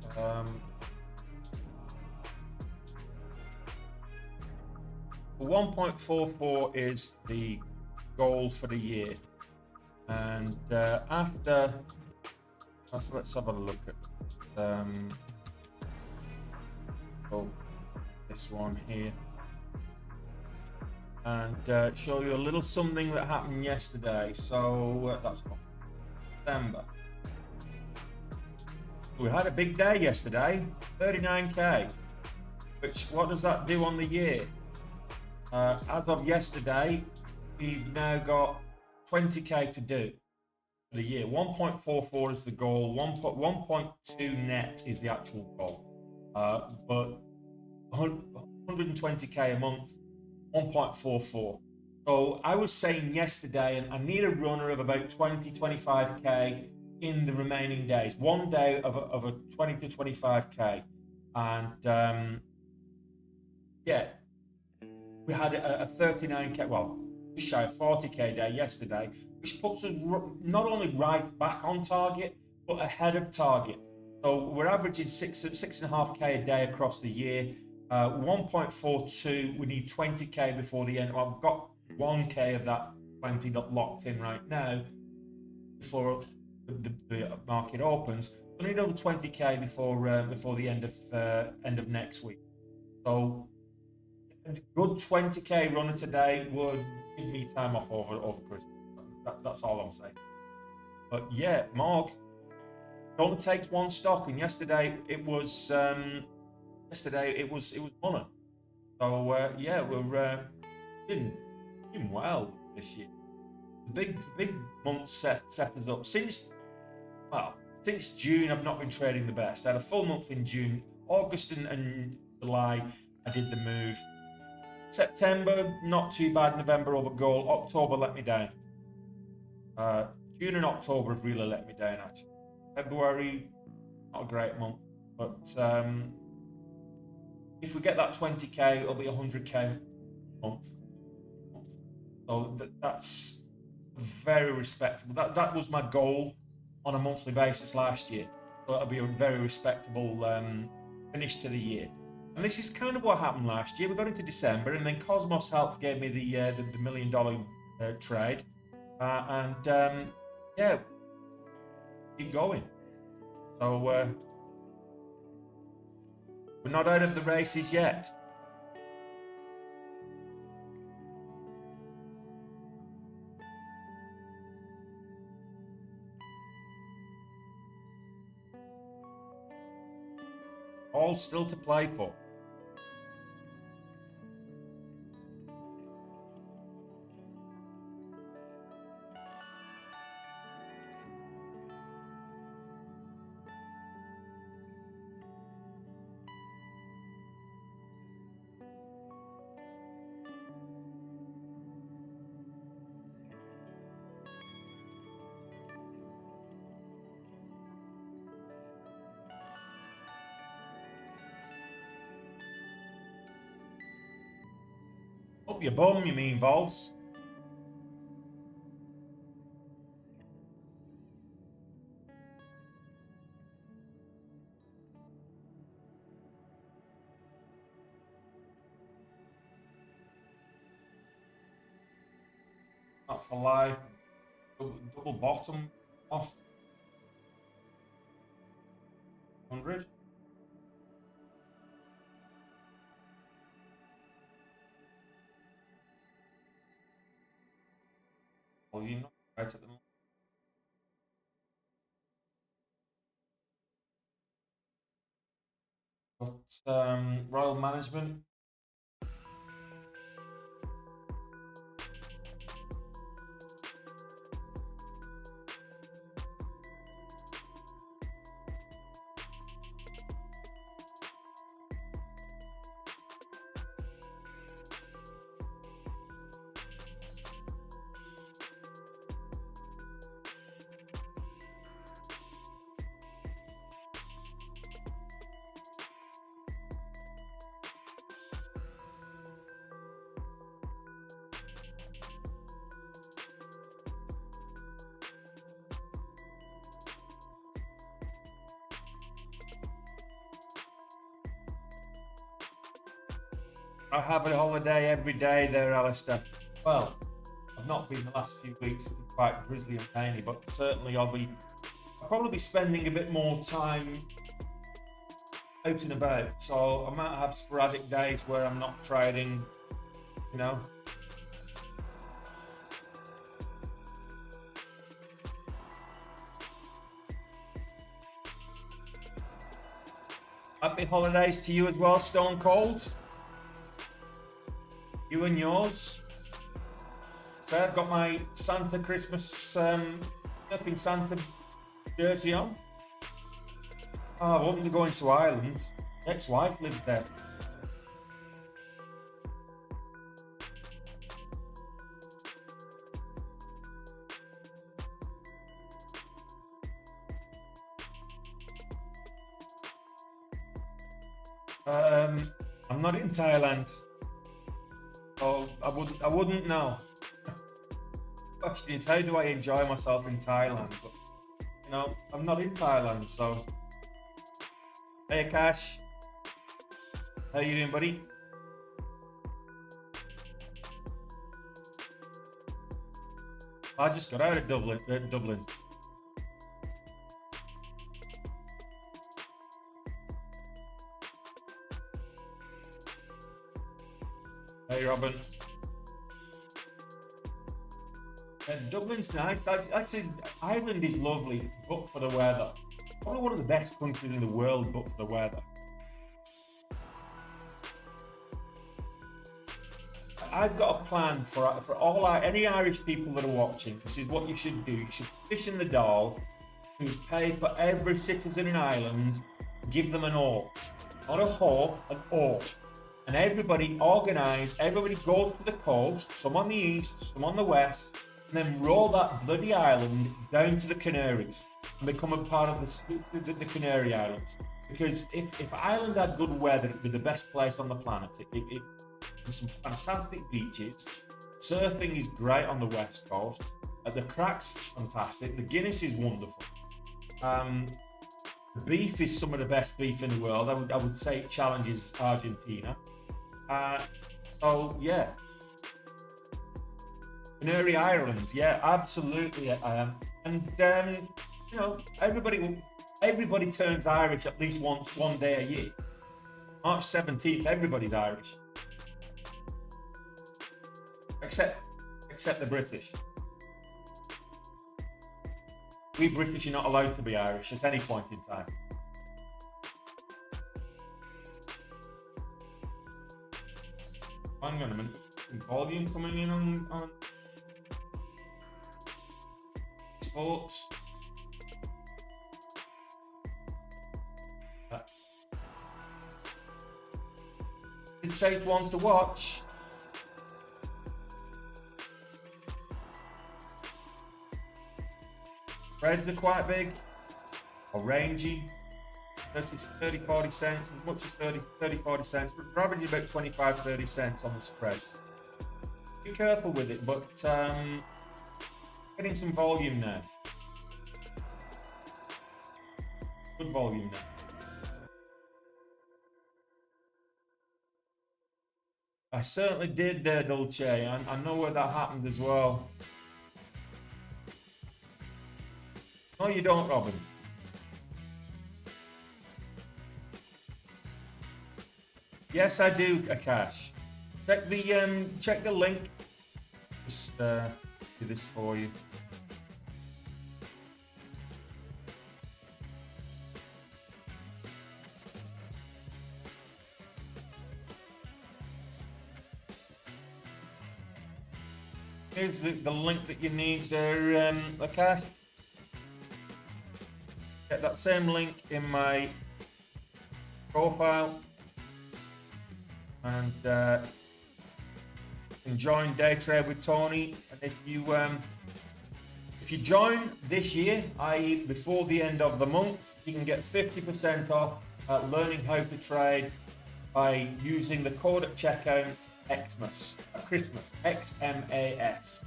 1.44 is the goal for the year, and after let's have a look at this one here and show you a little something that happened yesterday. So that's December. We had a big day yesterday, 39k, which, what does that do on the year? As of yesterday, we've now got 20k to do for the year. 1.44 is the goal, 1.2 net is the actual goal, but 120k a month, 1.44. So I was saying yesterday, and I need a runner of about 25k in the remaining days. One day of a 20 to 25k, and yeah, we had a 39k, well, just shy of 40k day yesterday, which puts us not only right back on target, but ahead of target. So we're averaging 6.5k a day across the year. 1.42. We need 20k before the end. Well, I've got 1k of that 20 locked in right now before the market opens. I need another 20k before the end of next week. So a good 20k runner today would give me time off over Christmas. That's all I'm saying. But yeah, Mark, it only takes one stock, and yesterday it was Mullen. So yeah, we're doing well this year. The big months set us up. Since June, I've not been trading the best. I had a full month in June. August and July, I did the move. September, not too bad. November over goal. October let me down. June and October have really let me down, actually. February, not a great month, but if we get that 20k, it'll be 100k a month. So that's very respectable. That was my goal on a monthly basis last year. So it'll be a very respectable finish to the year. And this is kind of what happened last year. We got into December, and then Cosmos Health gave me the $1 million trade, yeah, keep going. So we're not out of the races yet. All still to play for. Up your bum, you mean, Vols? Not for life. Double bottom off 100. Volume not right at the moment. But Royal Management. I have a holiday every day there, Alistair. Well, I've not been the last few weeks. It's quite grisly and painy, but certainly I'll probably be spending a bit more time out and about. So I might have sporadic days where I'm not trading, you know. Happy holidays to you as well, Stone Cold. You and yours. So I've got my Santa Christmas surfing Santa jersey on. Oh, I won't be going to Ireland. Ex-wife lives there. I'm not in Thailand. Oh, I wouldn't know. Question is, how do I enjoy myself in Thailand? But, you know, I'm not in Thailand, so. Hey, Akash. How you doing, buddy? I just got out of Dublin. Hey, Robin. Dublin's nice. Actually, Ireland is lovely, but for the weather. Probably one of the best countries in the world, but for the weather. I've got a plan for any Irish people that are watching. This is what you should do. You should petition the Dáil to pay for every citizen in Ireland, give them an orc. Not a hawk, an orc. And everybody organise, everybody goes to the coast, some on the east, some on the west, and then roll that bloody island down to the Canaries and become a part of the Canary Islands. Because if Ireland had good weather, it'd be the best place on the planet. It has some fantastic beaches. Surfing is great on the west coast. The crack's fantastic. The Guinness is wonderful. The beef is some of the best beef in the world. I would say it challenges Argentina. So yeah, Canary Islands, yeah, absolutely. And you know, everybody turns Irish at least once, one day a year. March 17th, everybody's Irish, except the British. We British are not allowed to be Irish at any point in time. Hang on a minute. Volume coming in on sports. It's a safe one to watch. Spreads are quite big or rangy. 30, 40 cents, as much as 30, 40 cents, but we're averaging about 25, 30 cents on the spreads. Be careful with it, but getting some volume now. Good volume now. I certainly did there, Dulce. I know where that happened as well. No, you don't, Robin. Yes, I do, Akash. Check the link. Just do this for you. Here's the link that you need there, Akash. Get that same link in my profile. And you can join Day Trade with Tony. And if you join this year, i.e. before the end of the month, you can get 50% off learning how to trade by using the code at checkout Xmas, Christmas, XMAS.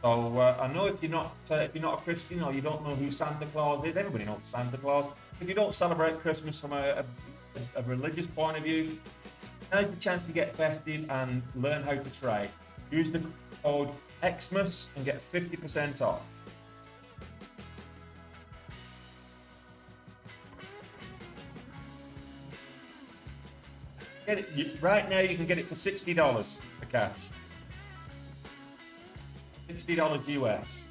So I know if you're not a Christian or you don't know who Santa Claus is, everybody knows Santa Claus. If you don't celebrate Christmas from a religious point of view, now's the chance to get festive and learn how to trade. Use the code Xmas and get 50% off. Get it right now. You can get it for $60 for cash. $60 US.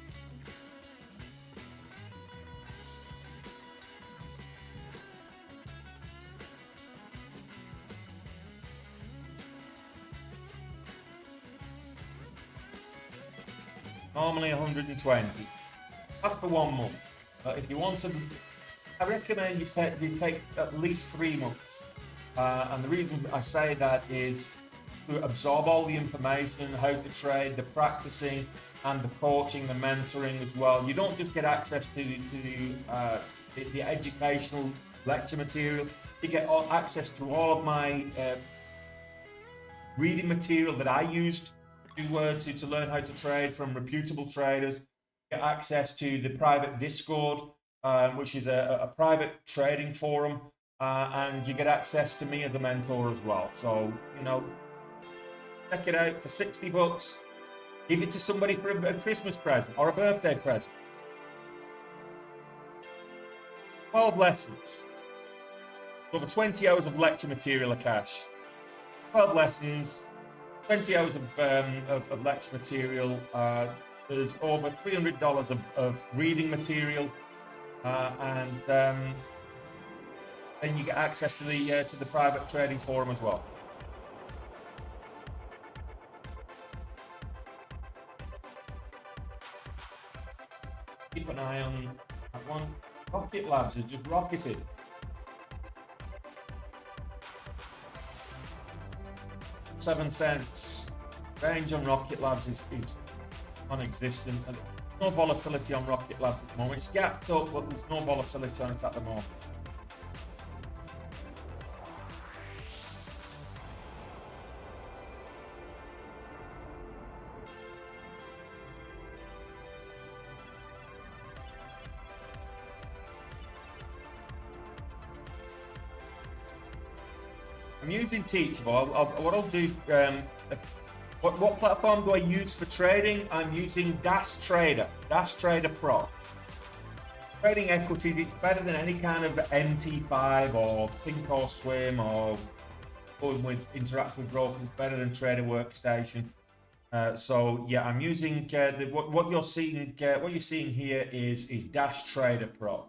Normally 120. That's for 1 month. If you want to, I recommend you take at least 3 months. And the reason I say that is to absorb all the information, how to trade, the practicing, and the coaching, the mentoring as well. You don't just get access to the educational lecture material. You get access to all of my reading material that I used to learn how to trade from reputable traders. Get access to the private Discord, which is a private trading forum, and you get access to me as a mentor as well. So, you know, check it out for $60. Give it to somebody for a Christmas present or a birthday present. 12 lessons. Over 20 hours of lecture material, Akash. 12 lessons. 20 hours of lecture material. There's over $300 of reading material, and then you get access to the private trading forum as well. Keep an eye on that one. Rocket Labs has just rocketed. $0.07. Range on Rocket Labs is non-existent, and no volatility on Rocket Labs at the moment. It's gapped up, but there's no volatility on it at the moment. I'm using Teachable. What I'll do, what platform do I use for trading? I'm using Dash Trader Pro. Trading equities, it's better than any kind of MT5 or Think or Swim or going with interactive brokers, better than Trader Workstation. So yeah, I'm using what you're seeing here is Dash Trader Pro.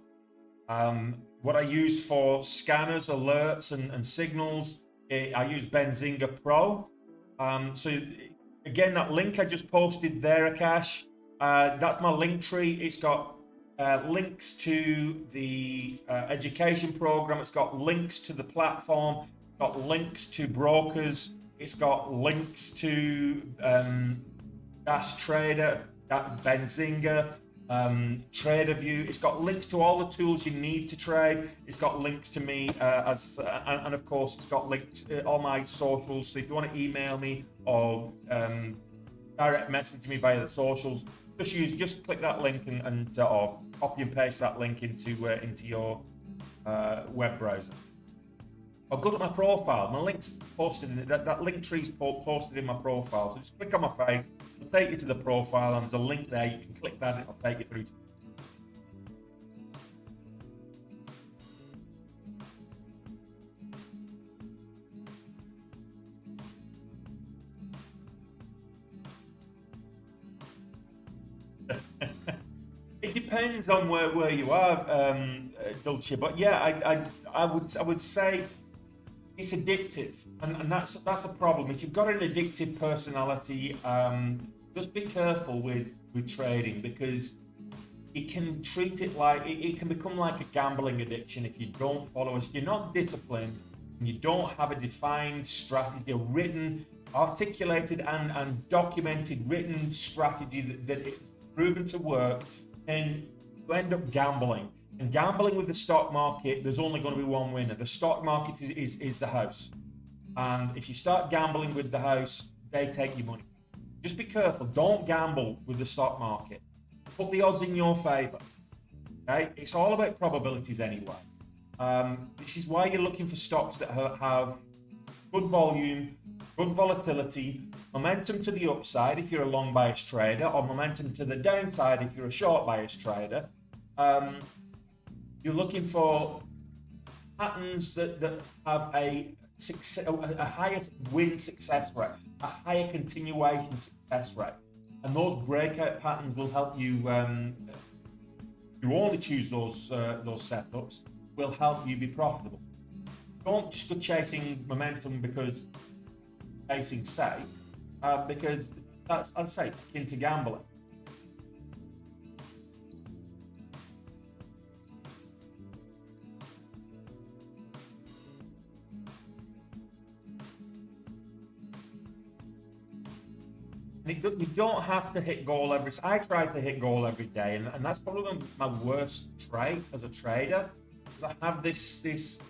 What I use for scanners, alerts, and signals, I use Benzinga Pro. So again, that link I just posted there, Akash, that's my link tree. It's got links to the education program. It's got links to the platform. It's got links to brokers. It's got links to Dash Trader, Benzinga, TraderView. It's got links to all the tools you need to trade. It's got links to me and of course it's got links to all my socials. So if you want to email me or direct message me via the socials, just click that link and or copy and paste that link into your web browser. I'll go to my profile. My link's posted in it. That link tree's posted in my profile. So just click on my face. It'll take you to the profile, and there's a link there. You can click that, and it'll take you through to It depends on where you are, Dulce. But yeah, I would say it's addictive, and that's a problem. If you've got an addictive personality, just be careful with trading, because you can treat it like it can become like a gambling addiction if you don't follow us. You're not disciplined, and you don't have a defined strategy, a written, articulated, and documented written strategy that is proven to work, and you end up gambling. And gambling with the stock market, there's only going to be one winner. The stock market is the house. And if you start gambling with the house, they take your money. Just be careful. Don't gamble with the stock market. Put the odds in your favor. Okay? It's all about probabilities anyway. This is why you're looking for stocks that have good volume, good volatility, momentum to the upside if you're a long bias trader, or momentum to the downside if you're a short bias trader. You're looking for patterns that have a higher win success rate, a higher continuation success rate, and those breakout patterns will help you. You only choose those setups will help you be profitable. Don't just go chasing momentum because chasing safe, because that's, I'd say, into gambling. You don't have to hit goal every. I try to hit goal every day, and that's probably my worst trait as a trader, because I have this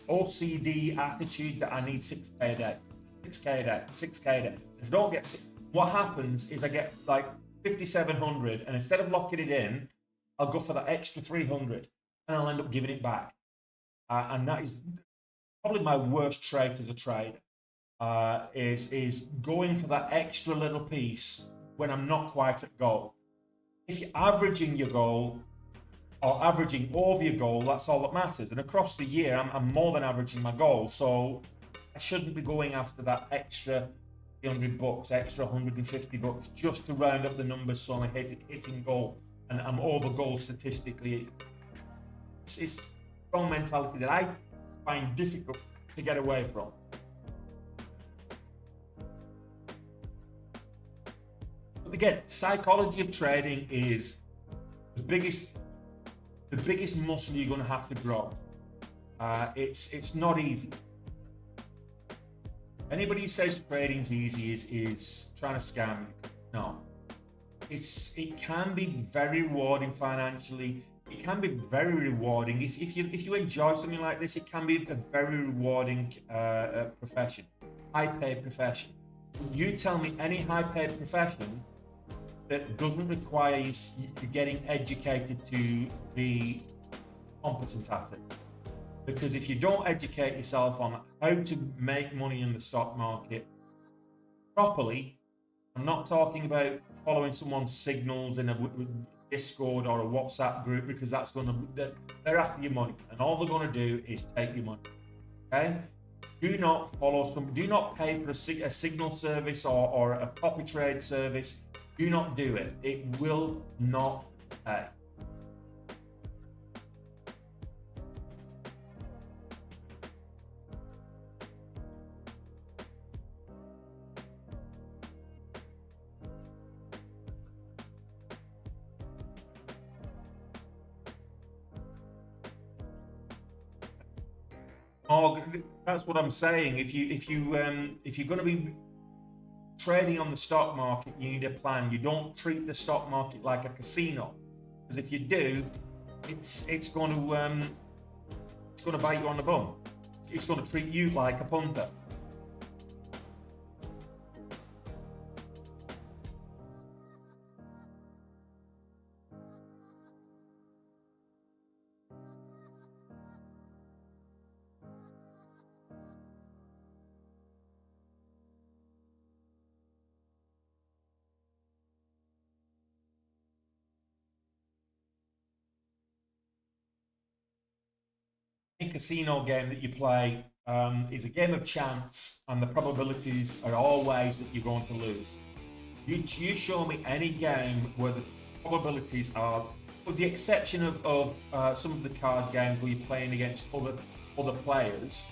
OCD attitude that I need 6K a day, 6K a day, 6K a day. If I don't get, what happens is I get like 5,700, and instead of locking it in, I'll go for that extra 300, and I'll end up giving it back. And that is probably my worst trait as a trader. Is going for that extra little piece when I'm not quite at goal. If you're averaging your goal or averaging over your goal, that's all that matters. And across the year, I'm more than averaging my goal. So I shouldn't be going after that extra $300, extra $150 just to round up the numbers so I'm hitting goal and I'm over goal statistically. It's a strong mentality that I find difficult to get away from. Again, psychology of trading is the biggest muscle you're going to have to grow. It's not easy. Anybody who says trading's easy is trying to scam you. No, it can be very rewarding financially. It can be very rewarding if you enjoy something like this. It can be a very rewarding profession, high-paid profession. You tell me any high-paid profession that doesn't require you getting educated to be competent at it. Because if you don't educate yourself on how to make money in the stock market properly, I'm not talking about following someone's signals in a Discord or a WhatsApp group, because that's going to, they're after your money, and all they're going to do is take your money. Okay? Do not follow some, do not pay for a signal service or a copy trade service. Do not do it. It will not pay. Oh, that's what I'm saying. If you're going to be trading on the stock market, you need a plan. You don't treat the stock market like a casino, because if you do, it's going to bite you on the bum. It's going to treat you like a punter. Any casino game that you play is a game of chance, and the probabilities are always that you're going to lose. You show me any game where the probabilities are, with the exception of some of the card games where you're playing against other players,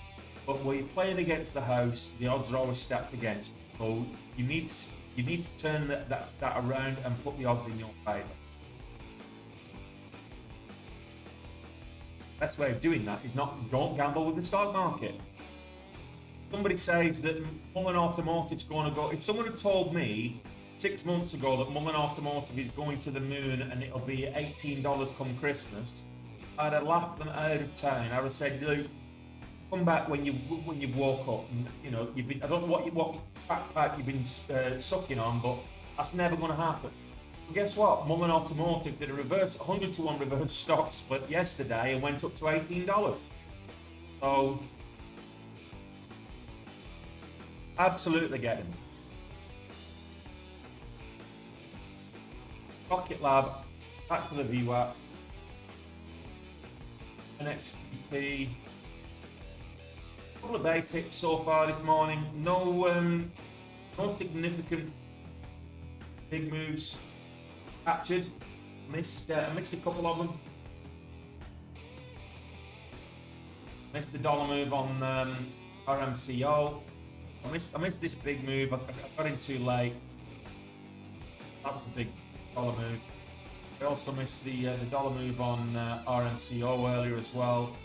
but where you're playing against the house, the odds are always stacked against you. So you need to turn that around and put the odds in your favour. Best way of doing that is don't gamble with the stock market. Somebody says that Mullen Automotive's going to go. If someone had told me 6 months ago that Mullen Automotive is going to the moon and it'll be $18 come Christmas, I'd have laughed them out of town. I would have said, Luke, come back when you've woke up. And, you know, I don't know what backpack you've been sucking on, but that's never going to happen. Guess what? Mullen Automotive did a 100-to-1 reverse stock split yesterday and went up to $18. So, absolutely get him. Rocket Lab, back to the VWAP. NXTP. A couple of base hits so far this morning. No significant big moves captured. Missed a couple of them. Missed the dollar move on RMCO. I missed this big move. I got in too late. That was a big dollar move. I also missed the dollar move on RMCO earlier as well.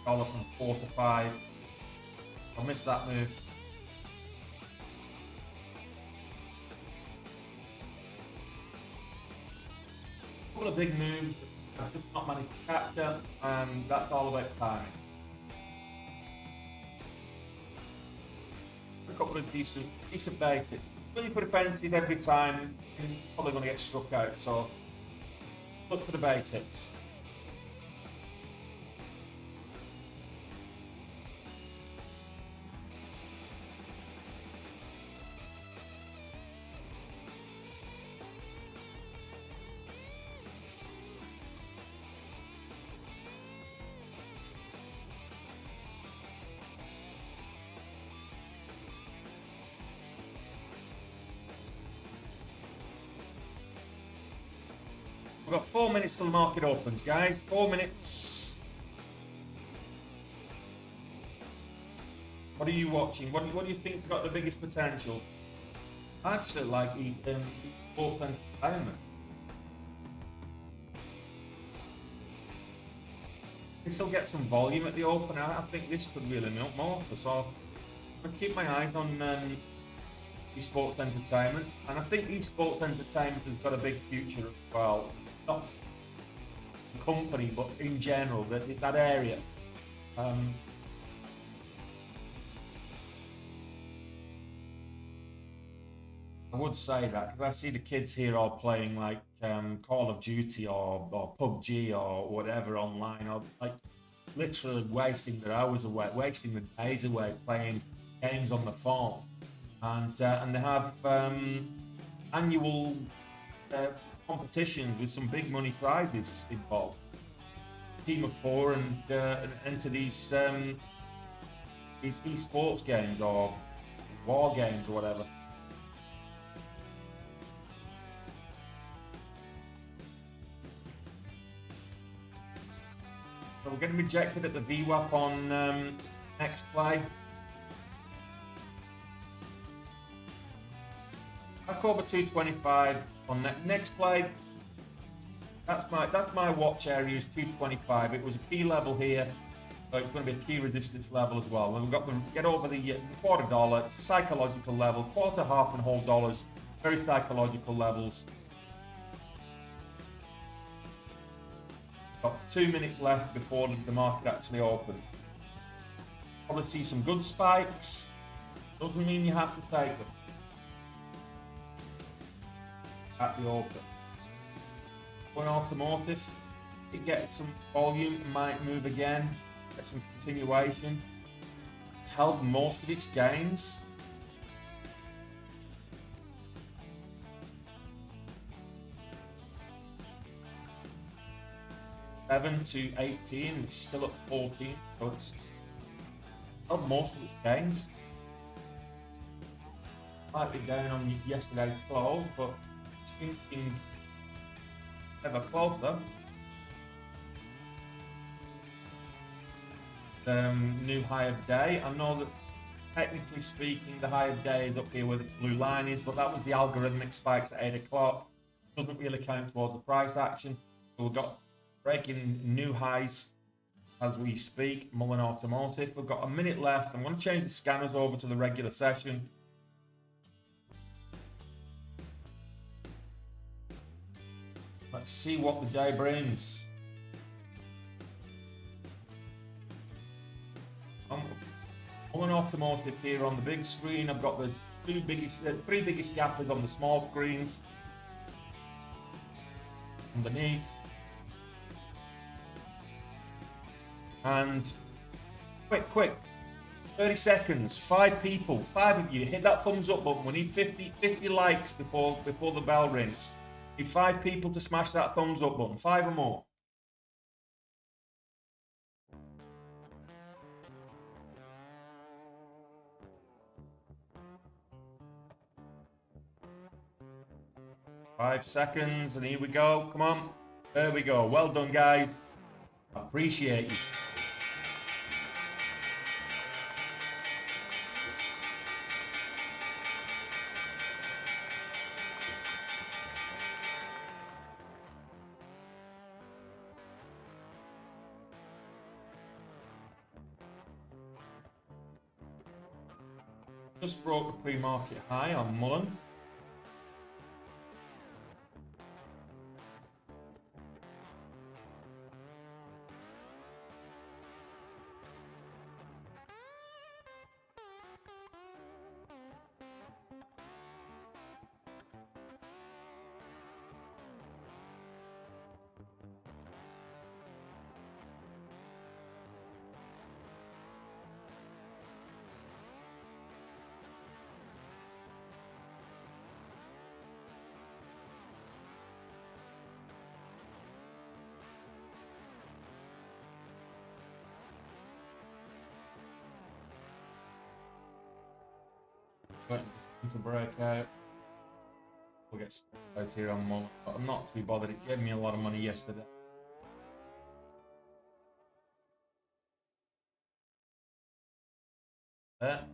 Dollar from 4 to 5. I missed that move. A couple of big moves I've just not managed to capture, and that's all about timing. A couple of decent bases. When you put a fences every time, you're probably going to get struck out. So look for the base hits. We've got 4 minutes till the market opens, guys. 4 minutes. What are you watching? What do you think's got the biggest potential? I actually like sports entertainment. This will get some volume at the open. I think this could really milk motor. So I'm gonna keep my eyes on esports entertainment, and I think esports entertainment has got a big future as well. Not the company, but in general, that area. I've 4 I would say that because I see the kids here all playing like Call of Duty or PUBG or whatever online, or like literally wasting their hours away, wasting their days away playing games on the phone, and they have annual uh, competitions with some big money prizes involved. Team of four and enter these esports games or war games or whatever. So we're getting rejected at the VWAP on next play. Back over 225 on next play. That's my watch area is 225. It was a key level here, so it's going to be a key resistance level as well. And we've got to get over the quarter dollar. It's a psychological level. Quarter, half, and whole dollars, very psychological levels. Got 2 minutes left before the market actually opens. Probably see some good spikes. Doesn't mean you have to take them at the open. Mullen Automotive, it gets some volume, it might move again, get some continuation. It's held most of its gains. $7 to 18, it's still at 14, so it's held most of its gains. Might be down on yesterday's close, but it's thinking ever closer. New high of day. I know that technically speaking the high of day is up here where this blue line is, but that was the algorithmic spikes at 8 o'clock. Doesn't really count towards the price action. So we've got breaking new highs as we speak. Mullen Automotive. We've got a minute left. I'm going to change the scanners over to the regular session. Let's see what the day brings. Mullen Automotive here on the big screen. I've got the three biggest gappers on the small screens. Underneath. And quick. 30 seconds. 5 people. 5 of you. Hit that thumbs up button. We need 50 likes before the bell rings. Need 5 people to smash that thumbs up button. 5 or more. Five seconds, and here we go. Come on. There we go. Well done, guys. Appreciate you. Just broke the pre-market high on Mullen. Waiting to break out. We'll get started here on Mullen, but I'm not too bothered. It gave me a lot of money yesterday. There.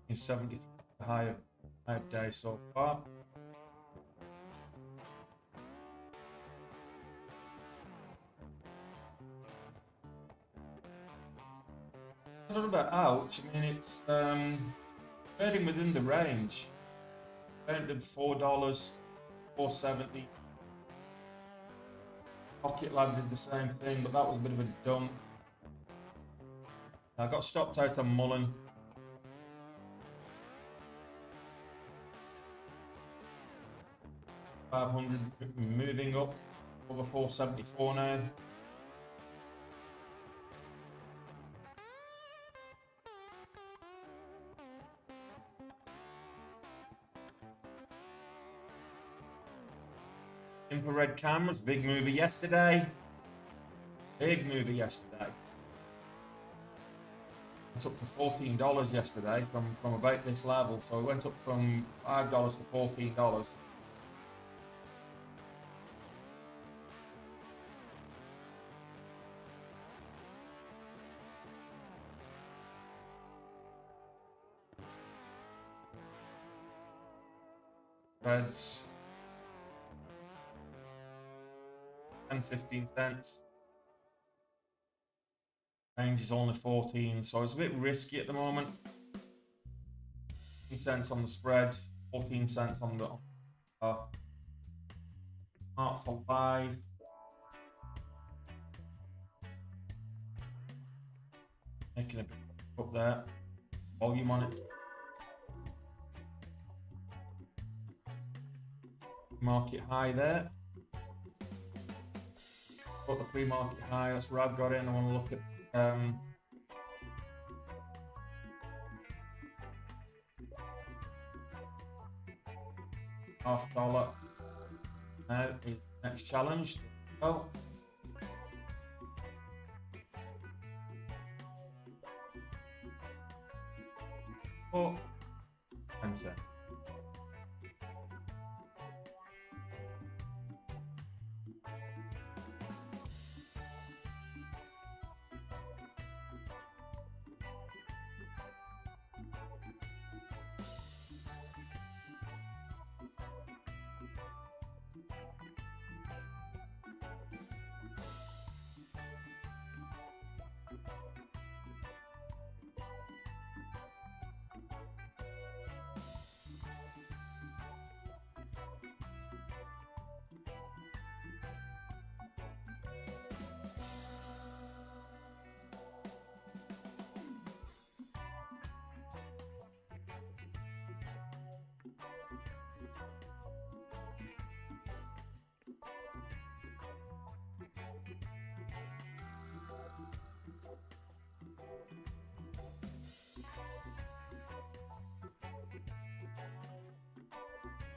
In 73 high of day so far. I don't know about ouch. I mean, it's trading within the range. Ended $4, $4.70. Pocket Lab did the same thing, but that was a bit of a dump. I got stopped out on Mullen. $500 moving up over 474 now. Infrared cameras, big mover yesterday. Big mover yesterday. It's up to $14 yesterday from about this level. So it went up from $5 to $14. Reds. 10-15 cents. Range is only 14, so it's a bit risky at the moment. 15 cents on the spread, 14 cents on the mark for live. Making a bit up there. Volume on it. Market high there. Got the pre-market high, that's where I've got it, and I want to look at $0.50 now is next challenge. Oh, oh, 10 cents.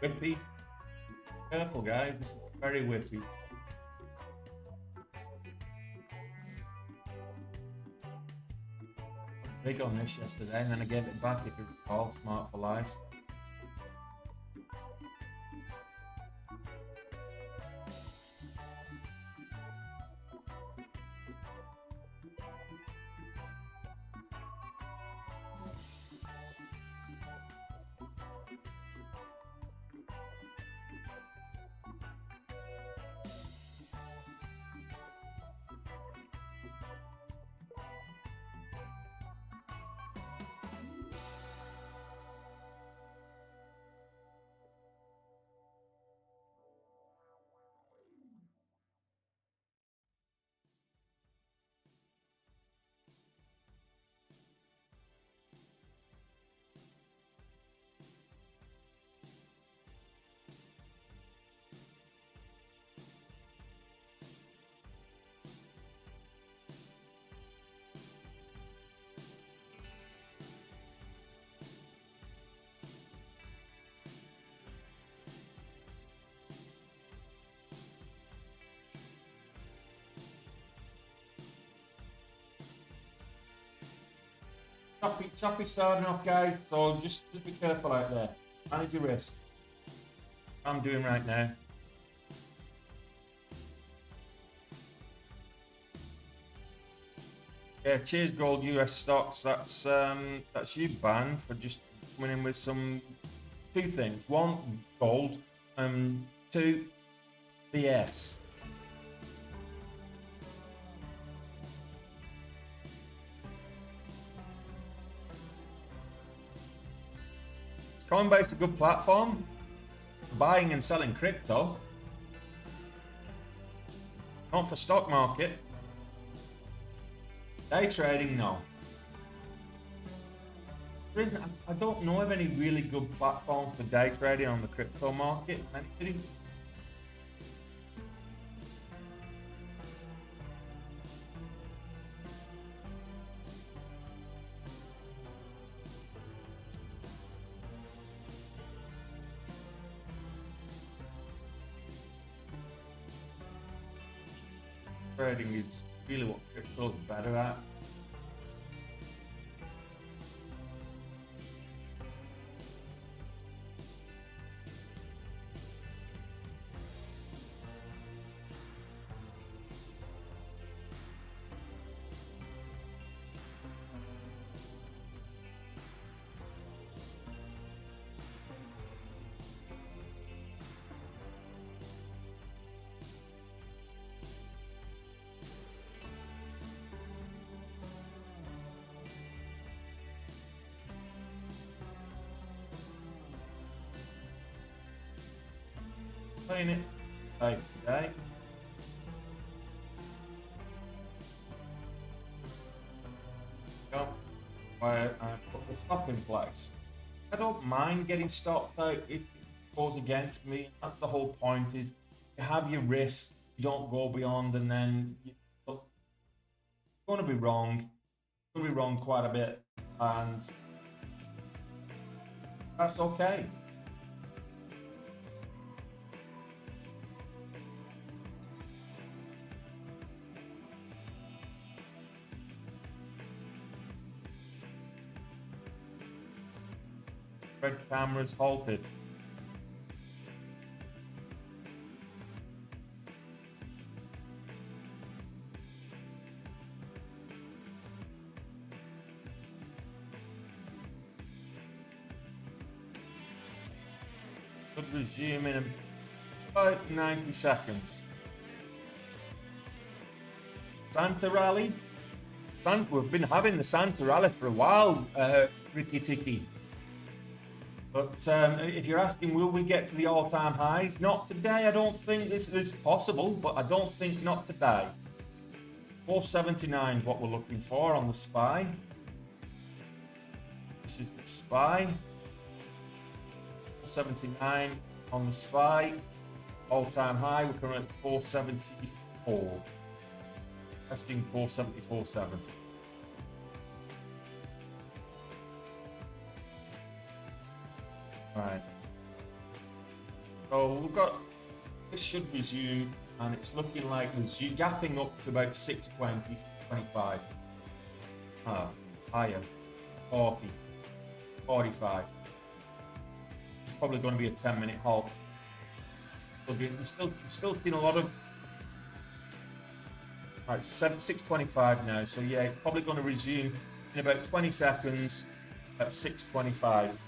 Whippy. Careful, guys. This is very whippy. Big on this yesterday, and then I gave it back, if you recall. Smart for life. Choppy starting off, guys, so just be careful out there. Manage your risk. I'm doing right now. Yeah, cheers gold US stocks. That's you banned for just coming in with two things. One, gold, two, BS. Coinbase is a good platform for buying and selling crypto. Not for stock market. Day trading, no. There isn't, I don't know of any really good platforms for day trading on the crypto market. Anybody? Trading is really what crypto's better at. Playing it safe today. Go. Where I put the stop in place. I don't mind getting stopped out if it goes against me. That's the whole point. Is you have your risk. You don't go beyond, and then you're going to be wrong. You're going to be wrong quite a bit, and that's okay. Red cameras halted. Should resume in about 90 seconds. Santa rally. We've been having the Santa rally for a while, Ricky Ticky. But if you're asking, will we get to the all-time highs? Not today. I don't think this is possible, but I don't think not today. 479 is what we're looking for on the SPY. This is the SPY. 479 on the SPY. All-time high, we're currently at 474. Testing 474.70. Right. So we've got, this should resume, and it's looking like we're gapping up to about 620, 25. Higher. 40, 45. It's probably going to be a 10-minute halt. We're still seeing a lot of. Right, 625 now. So yeah, it's probably going to resume in about 20 seconds at 625.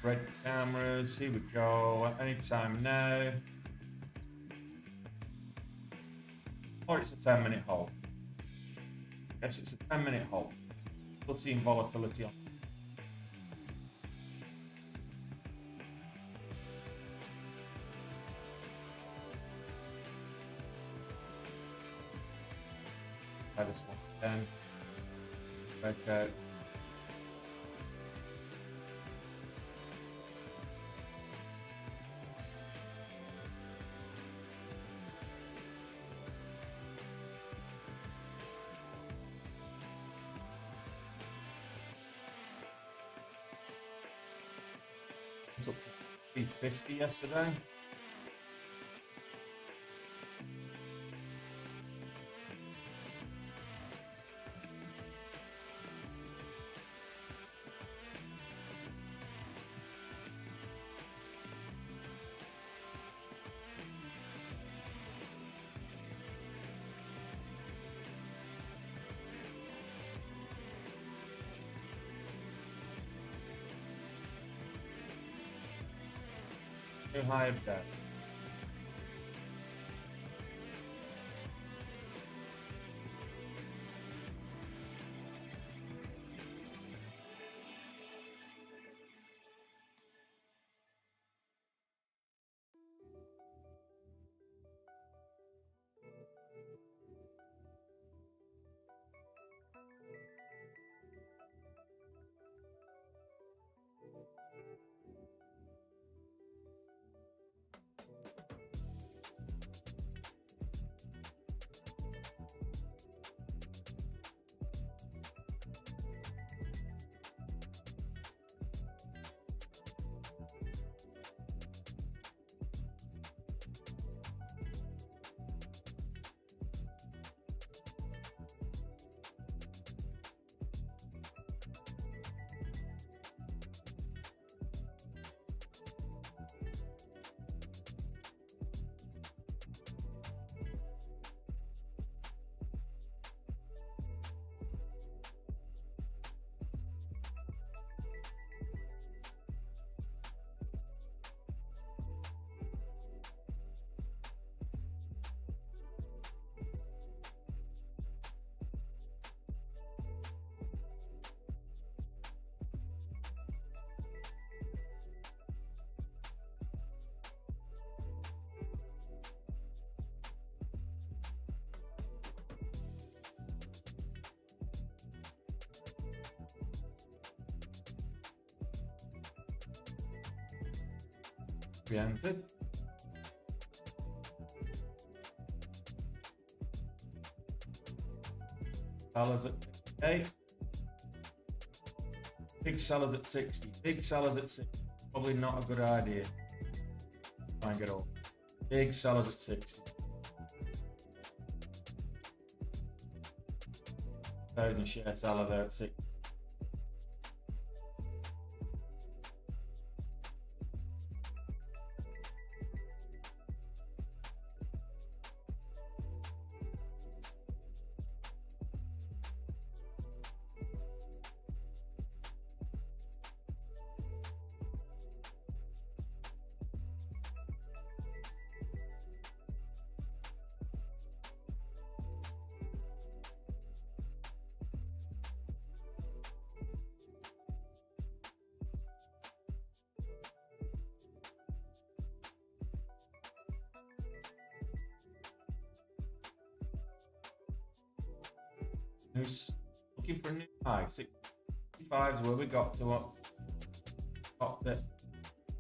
Red cameras, here we go, anytime now. Or it's a 10-minute hold. Yes, it's a 10-minute hold. Still seeing volatility on. Try this one again. Okay. It's up to 350 yesterday. Too high of that. be entered. Sellers at 58. Big sellers at 60. Big sellers at 60. Probably not a good idea. Try and get all. Big sellers at 60. 1,000 share seller there at 60. Looking for a new high. 65 is where we got to what? Topped it.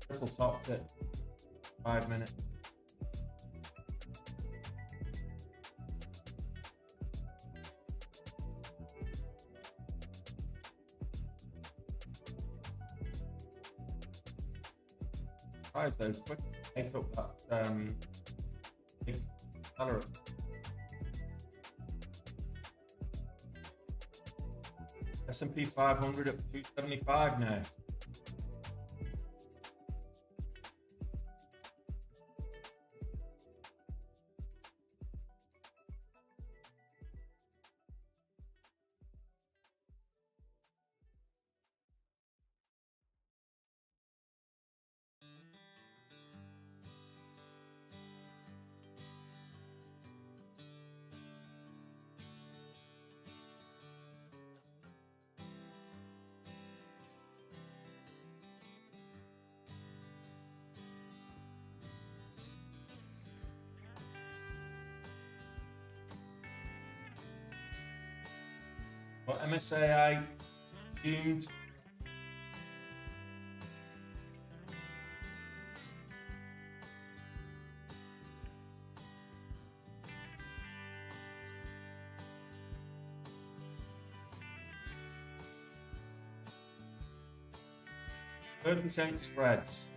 Triple topped it. 5 minutes. Right, so quick take up that big salary. S&P 500 at 275 now. Well, MSAI doomed. $0.30 spreads.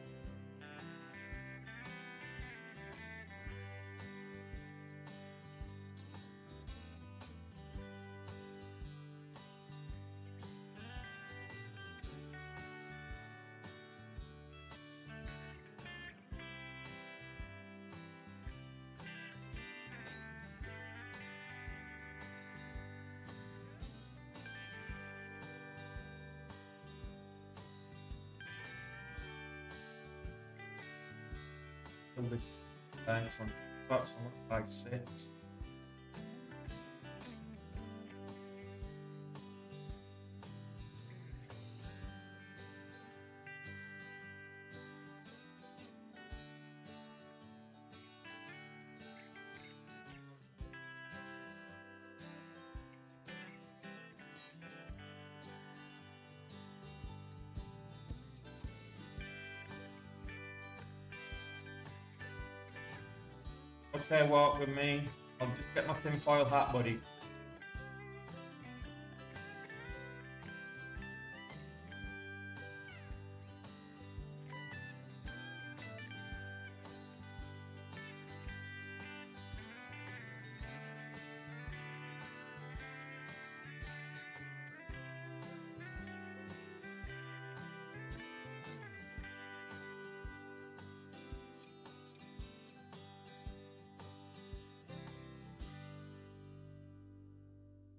This banks on bucks on by 6. Okay, walk with me. I'll just get my tinfoil hat, buddy.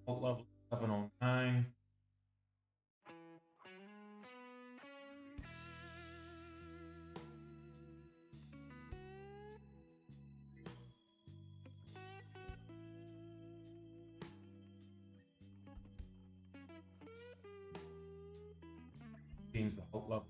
Level 709. Means the whole level.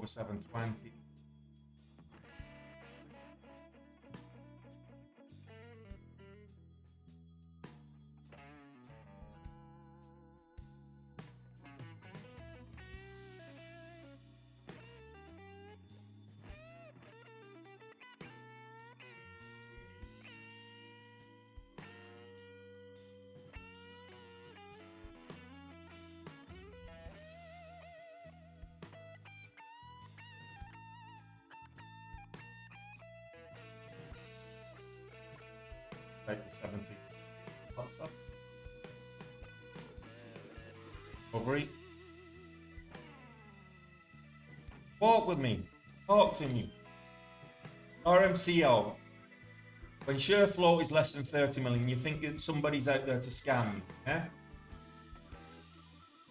over 720. Right to 70. What's that? Recovery. Walk with me. Talk to me. RMCO. When share float is less than 30 million, you think that somebody's out there to scam you, yeah?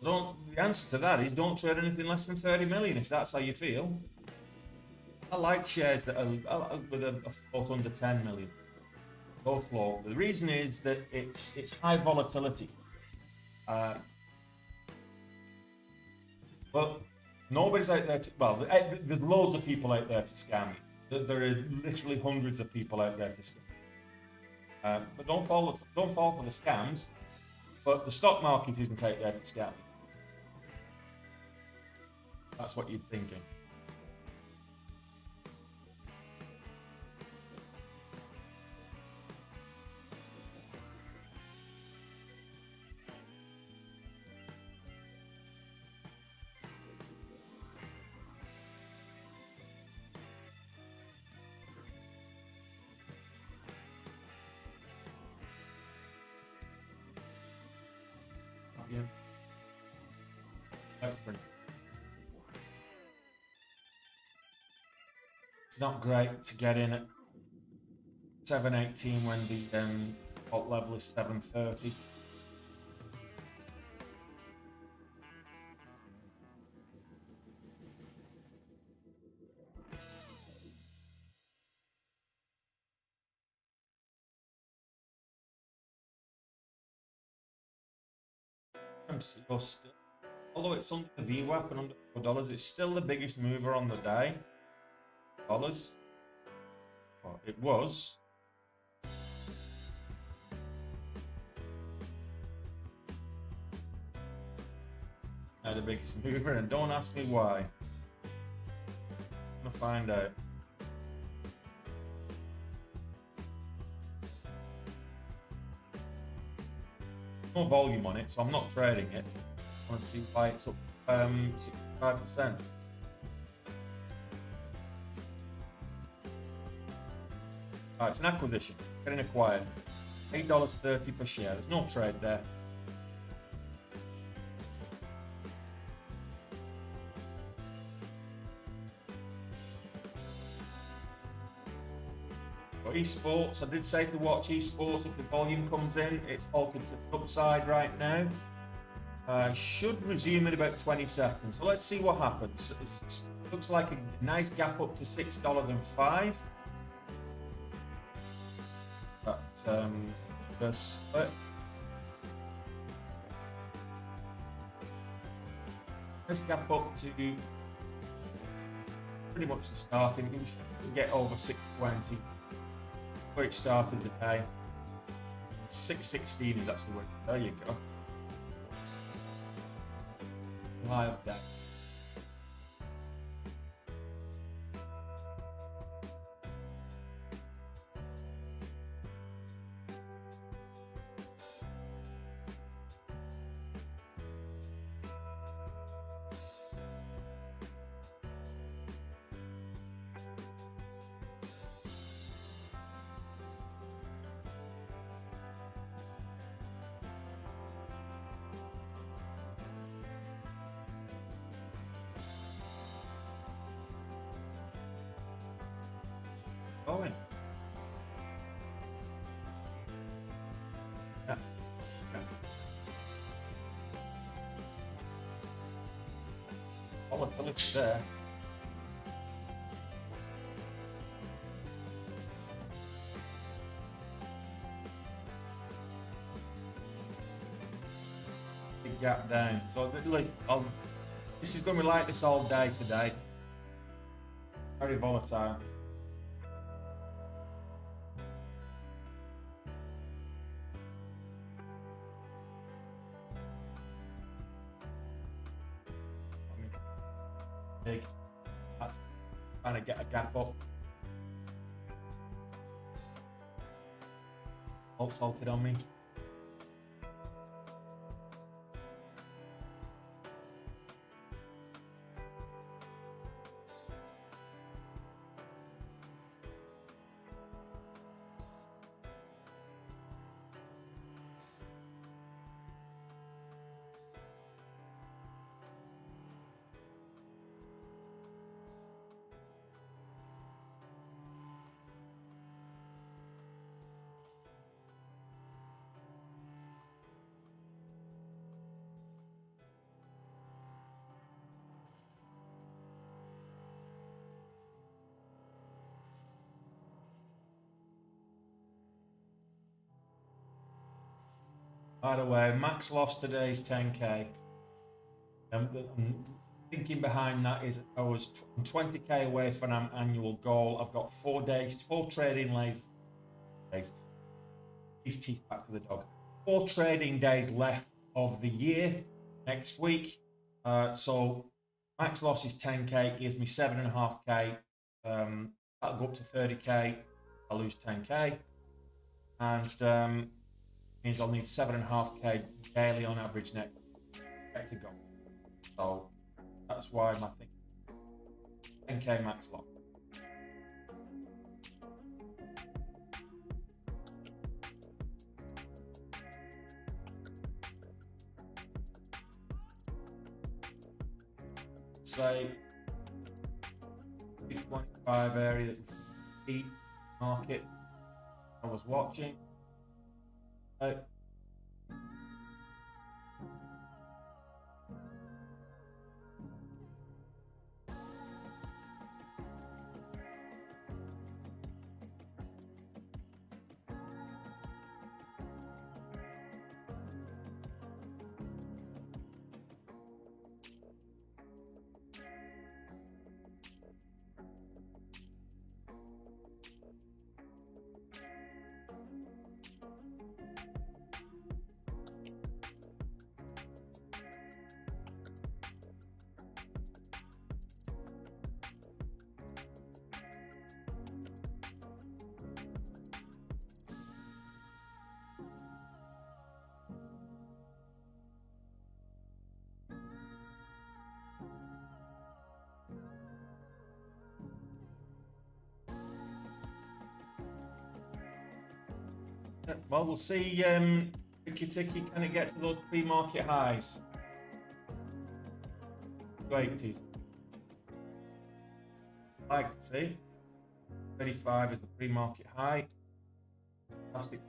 The answer to that is don't trade anything less than 30 million if that's how you feel. I like shares that are with a float under 10 million. Low float. The reason is that it's high volatility. But nobody's out there to, well, there's loads of people out there to scam you. There are literally hundreds of people out there to scam. But don't fall for the scams. But the stock market isn't out there to scam you. That's what you're thinking. Yeah. Excellent. It's not great to get in at 718 when the top level is 730. MCO still, although it's under the VWAP and under $4, it's still the biggest mover on the day. Dollars. Well, it was. Now the biggest mover, and don't ask me why. I'm gonna find out. No volume on it, so I'm not trading it. I want to see why it's up 65%. It's an acquisition, getting acquired. $8.30 per share. There's no trade there. But esports, I did say to watch esports if the volume comes in. It's halted to the upside right now. Should resume in about 20 seconds. So let's see what happens. It looks like a nice gap up to $6.05. But the split. Nice gap up to pretty much the starting. We should get over 620 where it started the day. 616 is actually where. There you go. High up there. Going. Yeah. Volatility there. Big gap down. So look, this is going to be like this all day today. Very volatile. Big. Trying to get a gap up. All salted on me. By the way, max loss today is 10k. I'm thinking behind that is I was 20k away from an annual goal. I've got 4 days, 4 trading days. His teeth back to the dog. 4 trading days left of the year next week. So max loss is 10k, gives me 7.5k. That'll go up to 30k. I'll lose 10k. And means I'll need 7.5k daily on average next to go. So that's why my thing 10k max loss. Say 3.5 area that market I was watching. 10. Well, we'll see. Ticky, can it get to those pre-market highs? 280s. Like to see. 35 is the pre-market high. Fantastic.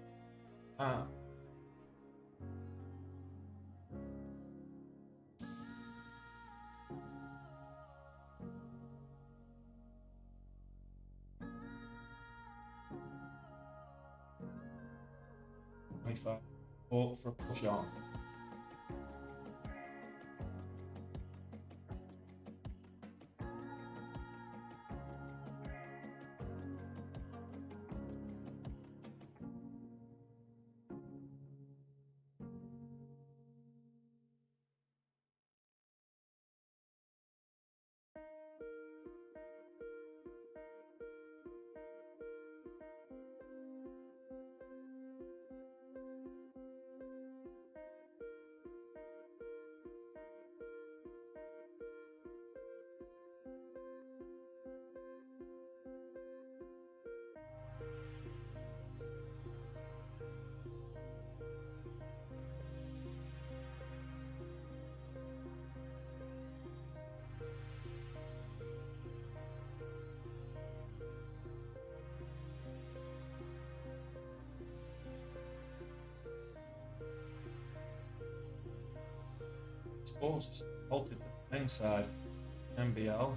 25. Or for a push on. Just halted the inside MBL.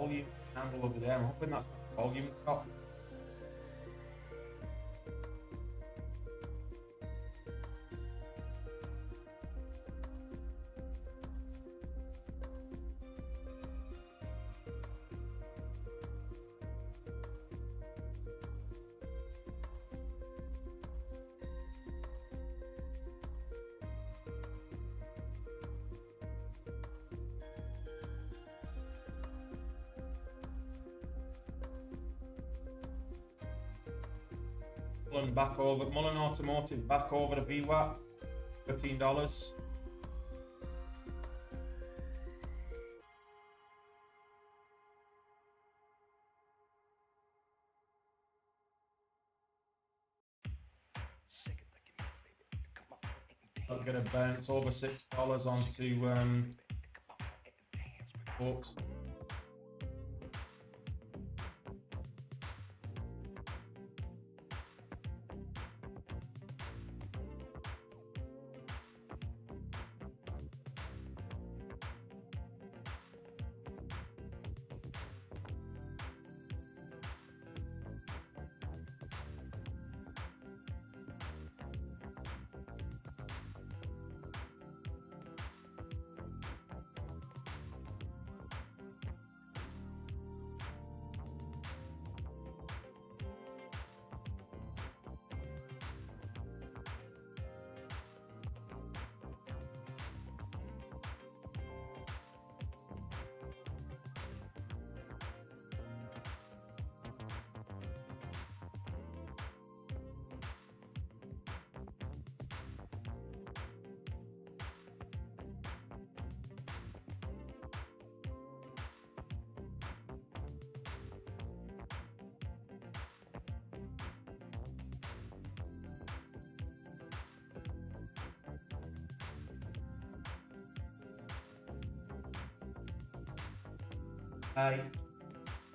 volume candle over there. I'm hoping that's the volume top. Mullen Automotive back over the VWAP, $13. I'll get a bounce over $6 onto books.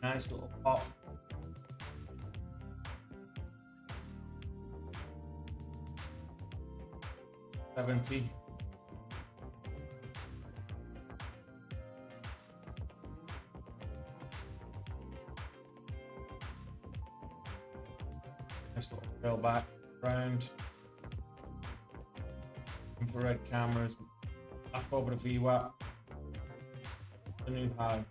Nice little pop. $70. Nice little trail back round. Infrared cameras. Back over the VWAP. The new high.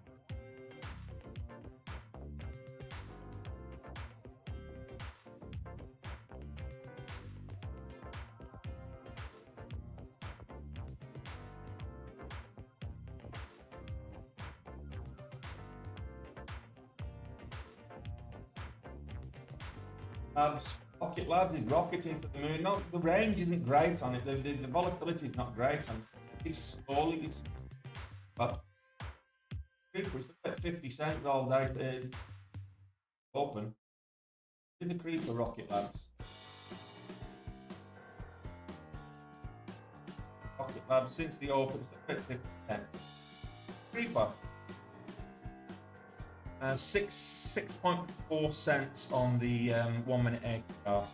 Pocket Labs is rocketing to the moon. Not the range isn't great on it. The volatility is not great on it. It's slowly. It's but it's about 50 cents all day to open. It's a creeper, Rocket Labs. Rocket Labs since the open, it's about 50 cents. Creeper. 6.4 cents on the 1 minute ATR.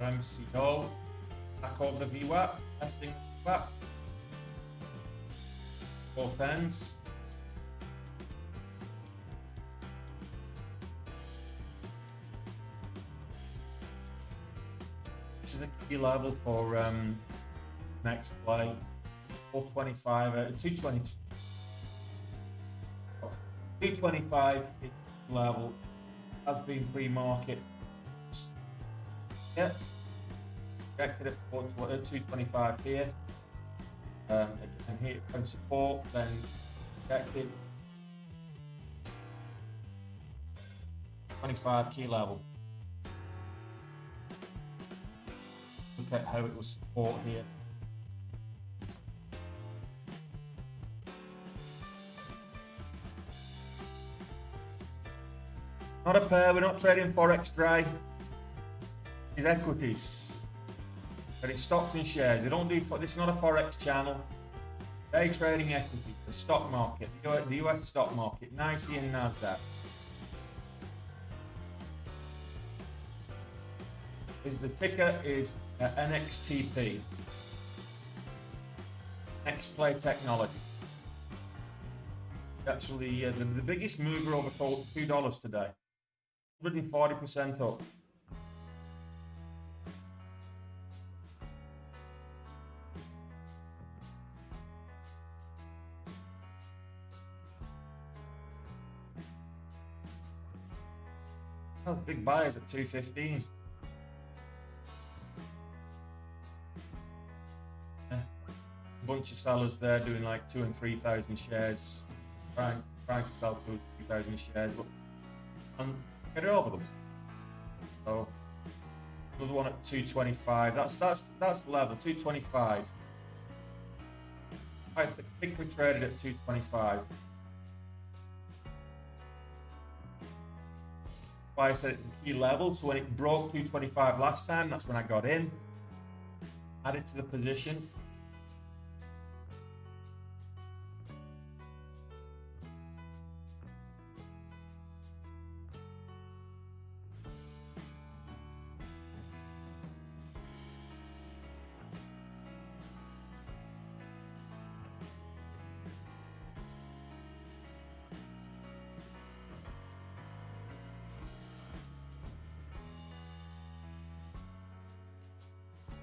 MCO, back over the VWAP, testing VWAP, both ends. This is a key level for next play, 425, 220. 225 is level has been pre-market. Yep. Rejected it for 225 here. Again here from support, then rejected. 25 key level. Look at how it was support here. Not a pair, we're not trading Forex trade. These equities. But it's stocks and shares. We don't do, this is not a Forex channel. Day trading equity, the stock market, the US stock market, NYSE and NASDAQ. The ticker is NXTP. Next Play Technology. Actually, the biggest mover over $2 today. 140% up. Oh, the big buyers at 215. A bunch of sellers there doing like 2,000 and 3,000 shares, trying to sell 2,000 or 3,000 shares, but and get it over them. So another one at 225. That's the level 225. I think we traded at 225. Why I said it's a key level. So when it broke 225 last time, that's when I got in, added to the position.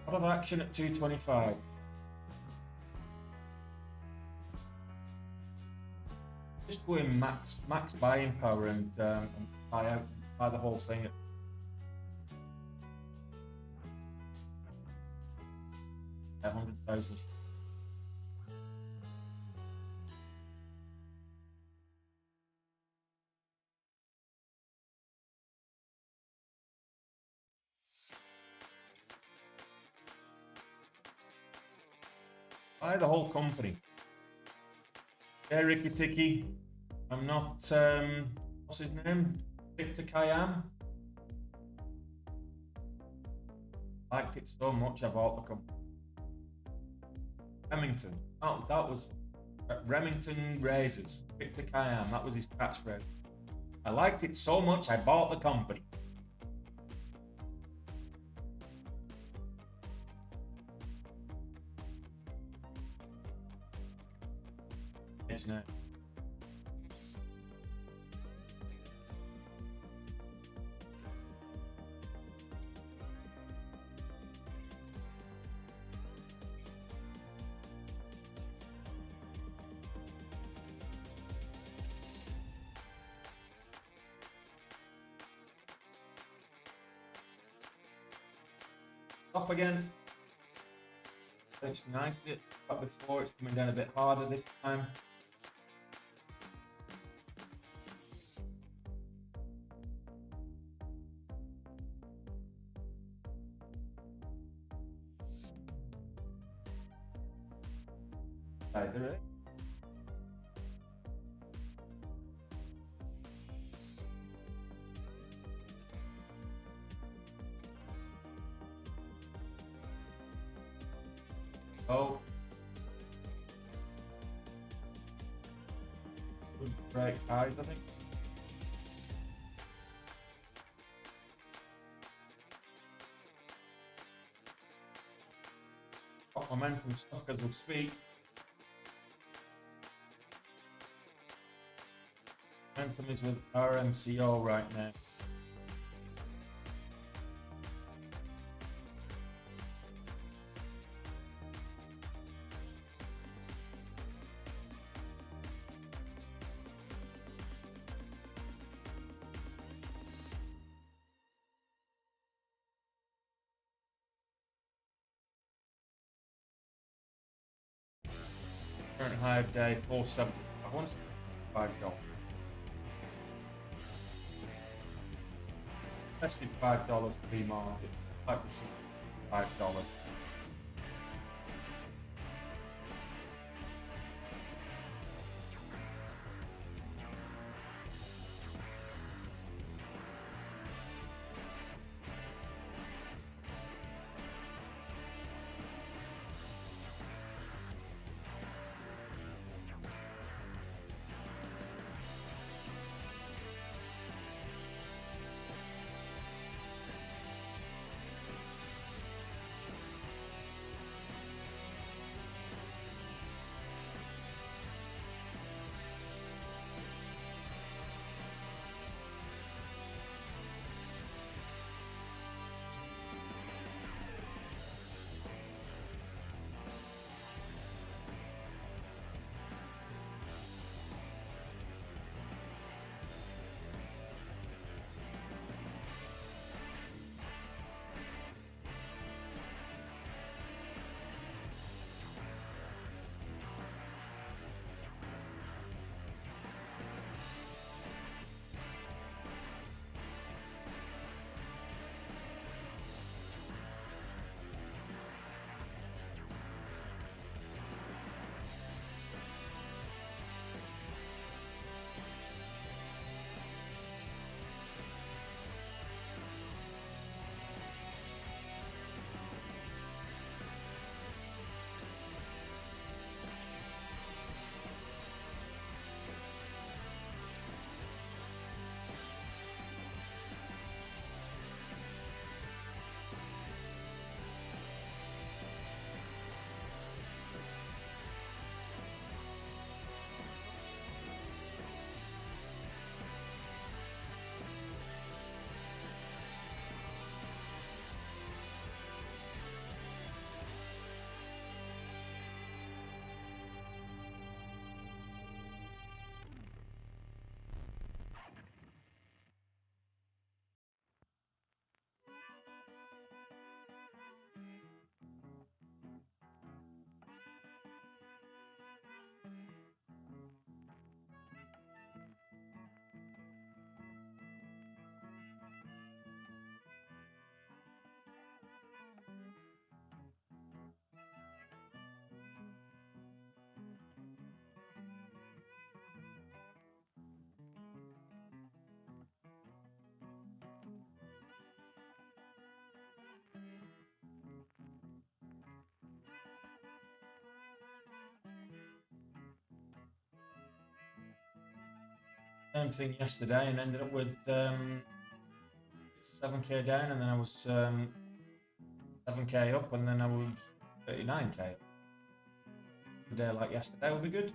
A lot of action at 225. Just go in max buying power and buy the whole thing at 100,000. Buy the whole company. Hey, Ricky Ticky. I'm not, what's his name? Victor Kayam. Liked it so much I bought the company. Remington. Oh, that was Remington Razors. Victor Kayam, that was his catchphrase. I liked it so much I bought the company. Isn't it? Up again. It's nice. Up before, it's coming down a bit harder this time. Right. Oh. Good break highs, I think. Got momentum stuck as we speak. Momentum is with RMCO right now. high of day, 470. I want to $5. Tested $5 pre-market. Like to see $5. Same thing yesterday, and ended up with 7k down, and then I was 7k up, and then I was 39k. A day like yesterday will be good.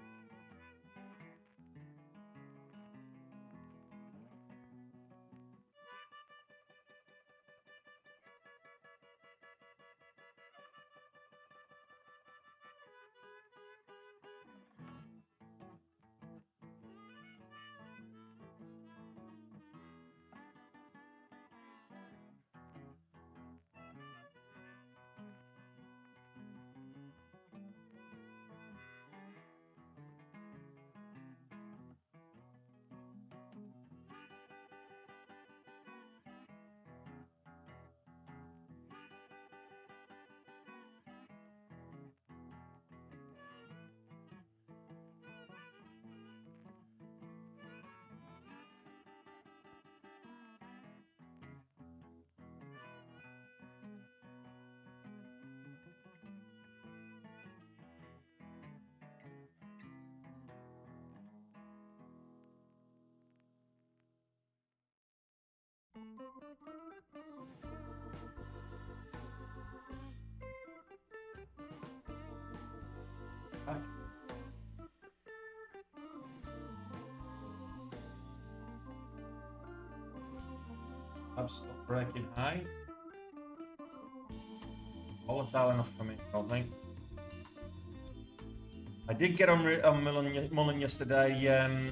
I'm still breaking highs. Volatile enough for me, I don't think. I did get on Mullen yesterday.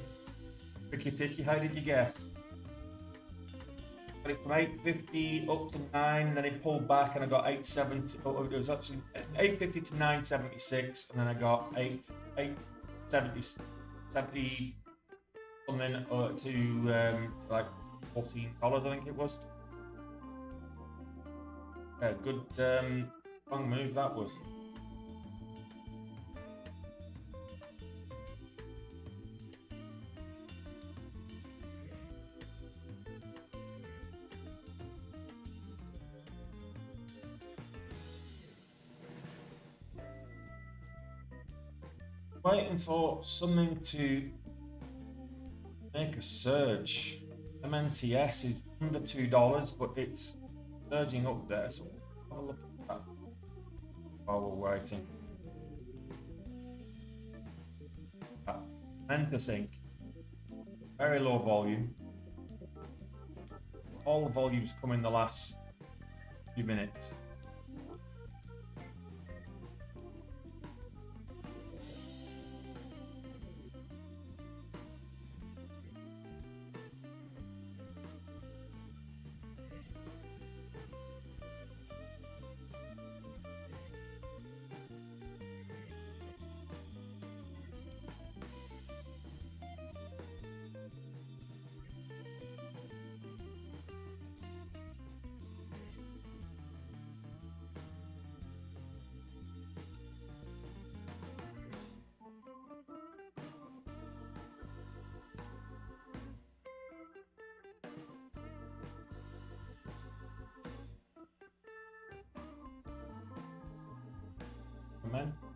Tricky Ticky, how did you guess? Got it from 850 up to 9, and then it pulled back, and I got 870. Oh, it was actually 850 to 976, and then I got 70 something to like $14, I think it was. Yeah, good long move that was. Waiting for something to make a surge. MNTS is under $2, but it's surging up there, so we'll have a look at that while we're waiting. Mentis Inc. Very low volume. All the volumes come in the last few minutes.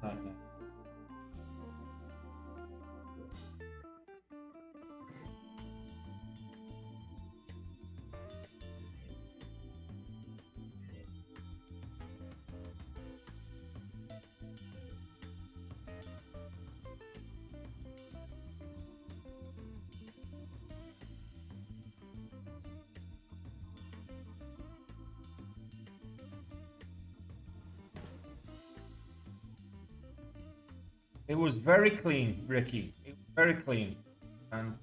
Right now. It was very clean, Ricky. It was very clean, and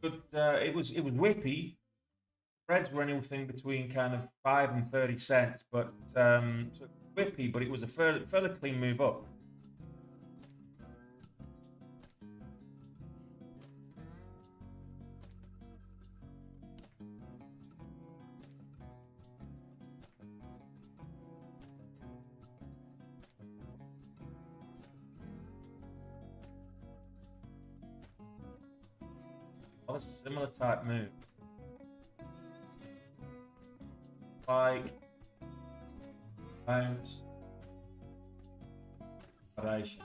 good. It was whippy. Spreads were anything between kind of 5 and 30 cents, but so whippy. But it was a fairly clean move up. A similar type move, like bounce, variation.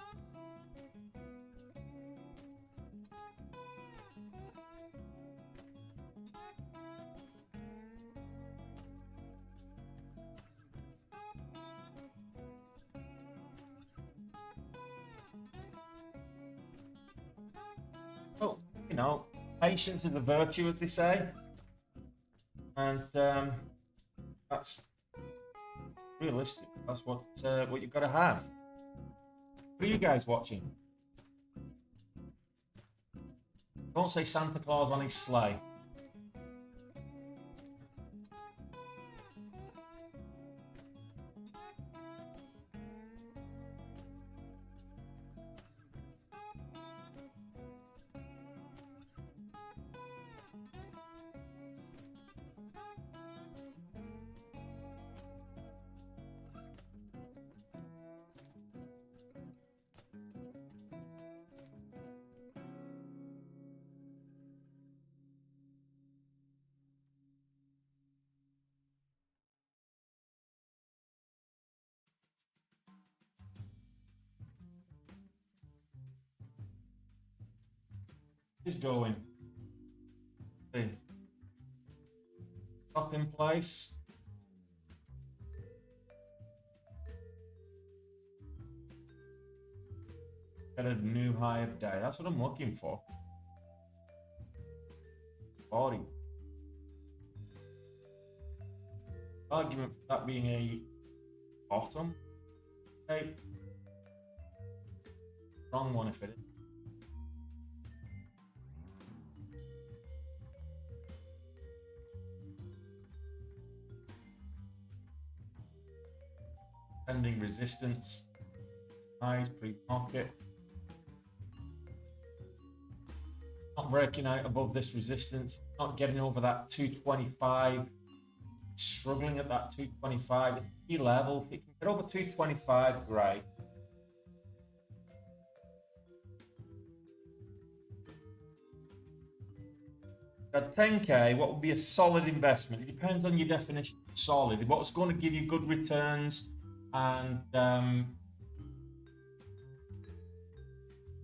Well, you know, patience is a virtue, as they say, and that's realistic. That's what you've got to have. What are you guys watching? Don't say Santa Claus on his sleigh. Is going. See. Up in place. Get a new high of day. That's what I'm looking for. 40. Argument for that being a bottom. Okay. Wrong one if it is. Pending resistance. Highs, pre-market. Not breaking out above this resistance. Not getting over that 225. Struggling at that 225. It's a key level. If you can get over 225, great. At 10k, what would be a solid investment? It depends on your definition of solid. What's going to give you good returns and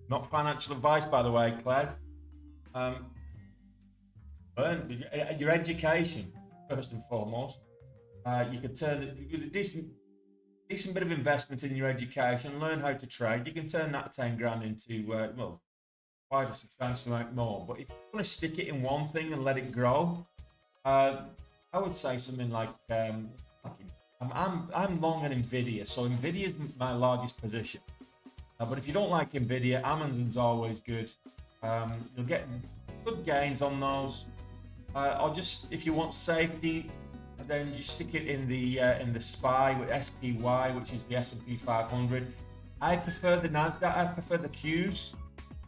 not financial advice, by the way, Claire. Learn your education first and foremost. You could turn it with a decent bit of investment in your education. Learn how to trade. You can turn that 10 grand into well, quite a substantial amount more. But if you want to stick it in one thing and let it grow, I would say something like I'm long on Nvidia, so Nvidia is my largest position. But if you don't like Nvidia, Amazon's always good. You'll get good gains on those. Or just if you want safety, then you stick it in the SPY with SPY, which is the S&P 500. I prefer the NASDAQ. I prefer the Qs.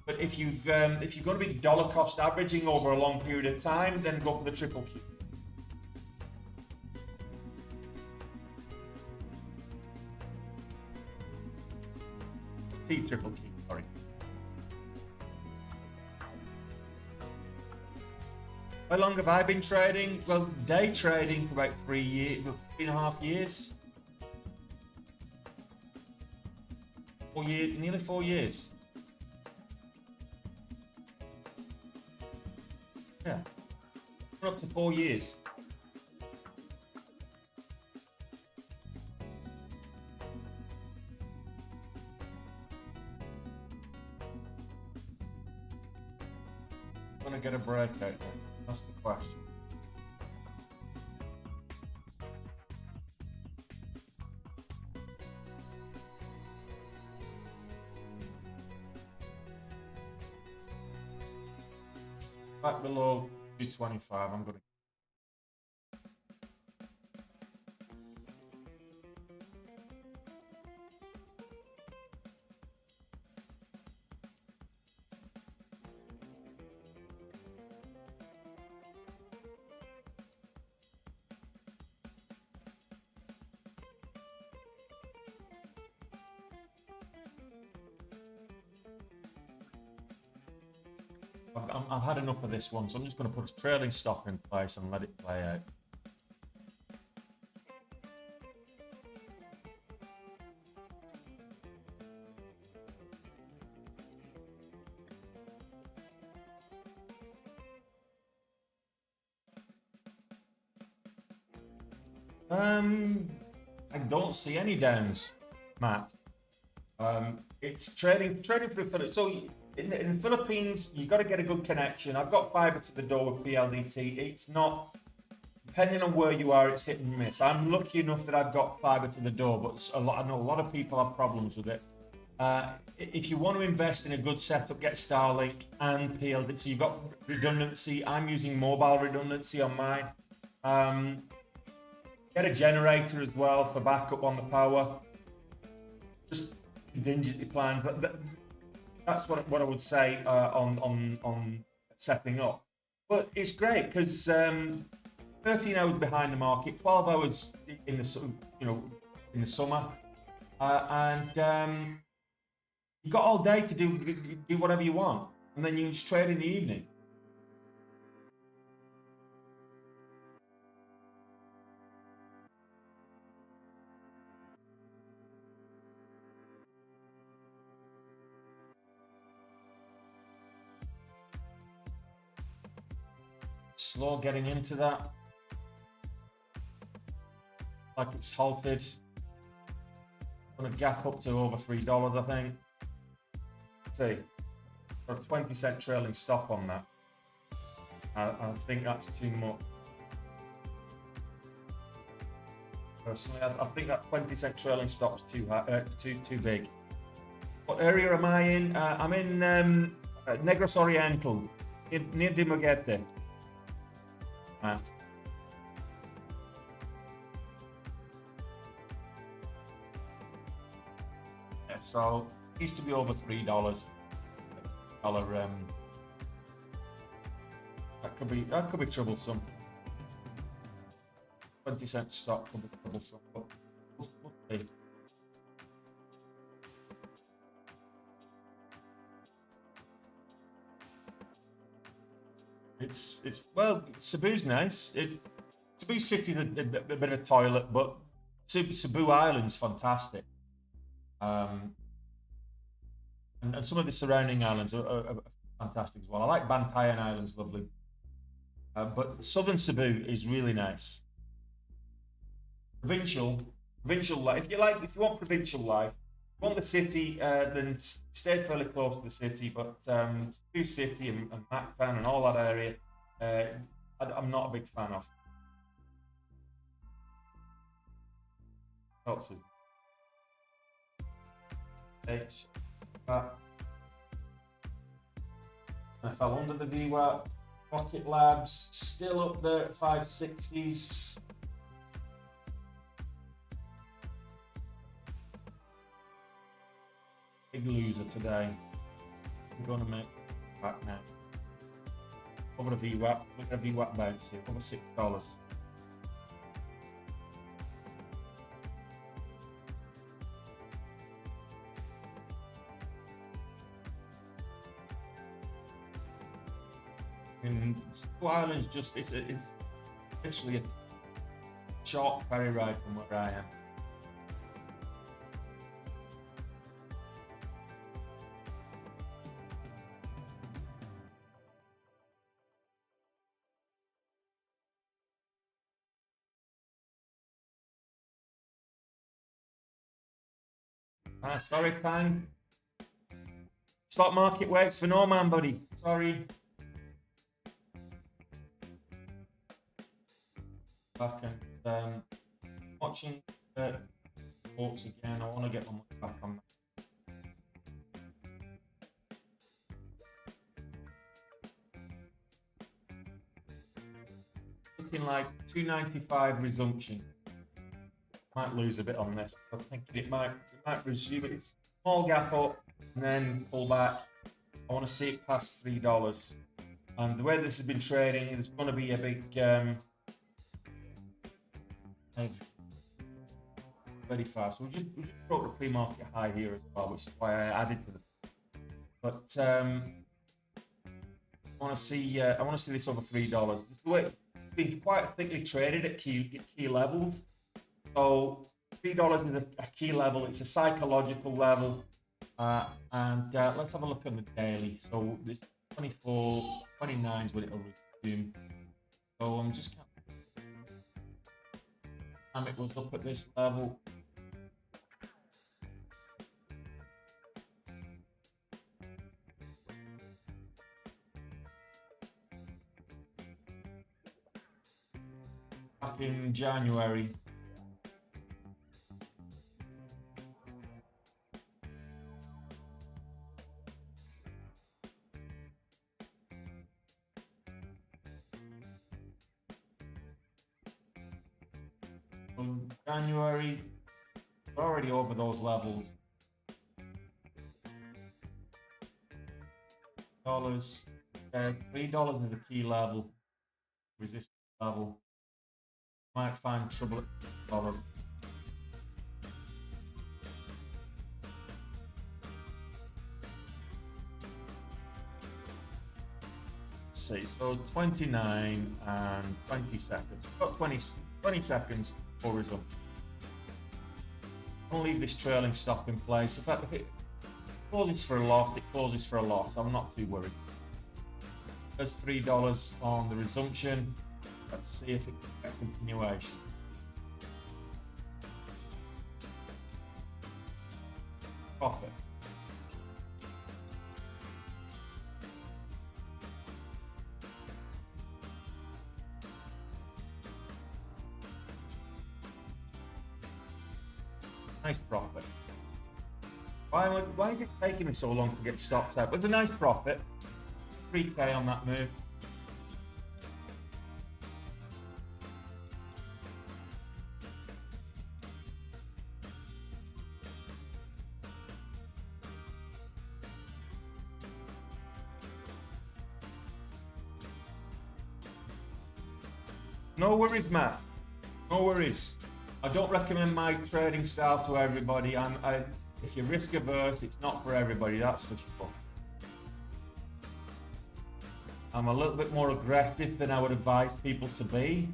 But if you're going to be dollar cost averaging over a long period of time, then go for the triple Q. T triple Q, sorry. How long have I been trading? Well, day trading for about 3 years, 3.5 years. 4 years, nearly 4 years. Yeah, we're up to 4 years. I'm gonna get a breakout then. That's the question. Back below 225, I'm going to. I've had enough of this one, so I'm just going to put a trailing stop in place and let it play out. I don't see any downs, Matt. It's trading for the so. In the Philippines, you've got to get a good connection. I've got fiber to the door with PLDT. It's not, depending on where you are, it's hit and miss. I'm lucky enough that I've got fiber to the door, but I know a lot of people have problems with it. If you want to invest in a good setup, get Starlink and PLDT. So you've got redundancy. I'm using mobile redundancy on mine. Get a generator as well for backup on the power. Just contingency plans. That's what I would say on setting up. But it's great because 13 hours behind the market, 12 hours in the summer, and you've got all day to do whatever you want, and then you can just trade in the evening. Slow getting into that. Like it's halted. Gonna gap up to over $3, I think. See, got a 20-cent trailing stop on that. I think that's too much. Personally, I think that 20-cent trailing stop's too big. What area am I in? I'm in Negros Oriental, near Dimoguete. Matt. So it used to be over $3. That could be troublesome. 20-cent stock could be troublesome, but we'll see. It's well, Cebu's nice. Cebu City's a bit of a toilet, but Cebu Island's fantastic. And some of the surrounding islands are fantastic as well. I like Bantayan Island's lovely. But southern Cebu is really nice. Provincial life. If you want provincial life, if you want the city, then stay fairly close to the city. But Cebu City and Mactan and all that area, I'm not a big fan of. Lots of I fell under the VWAP. Rocket Labs still up there at 560s. Big loser today. We're going to make it back now. Over the VWAP. Look at the VWAP bounce here. Over $6. And Cebu Island's just it's literally a short ferry ride from where I am. Sorry, time. Stock market waits for no man, buddy. Sorry. Back and watching talks again. I want to get my money back on that. Looking like 295 resumption. Might lose a bit on this, but I think it might resume. It's small gap up and then pull back. I want to see it past $3. And the way this has been trading, there's going to be a big very fast. We just broke the pre-market high here as well, which is why I added to the. But I want to see this over $3. It's been quite thickly traded at key levels. So $3 is a key level. It's a psychological level, and let's have a look at the daily. So this 29 is what it'll resume. So I'm just. And it was up at this level. Back in January. January, we're already over those levels. $3 is a key level, resistance level. Might find trouble at $. Let's see, so 29 and 20 seconds. Got 20 seconds for resumption. I'm going to leave this trailing stop in place. In fact, if it closes for a loss, it closes for a loss. I'm not too worried. There's $3 on the resumption. Let's see if it gets a continuation. Profit. Nice profit. Why is it taking me so long to get stopped out? It was a nice profit. 3K on that move. No worries, Matt. No worries. I don't recommend my trading style to everybody. If you're risk averse, it's not for everybody, that's for sure. I'm a little bit more aggressive than I would advise people to be.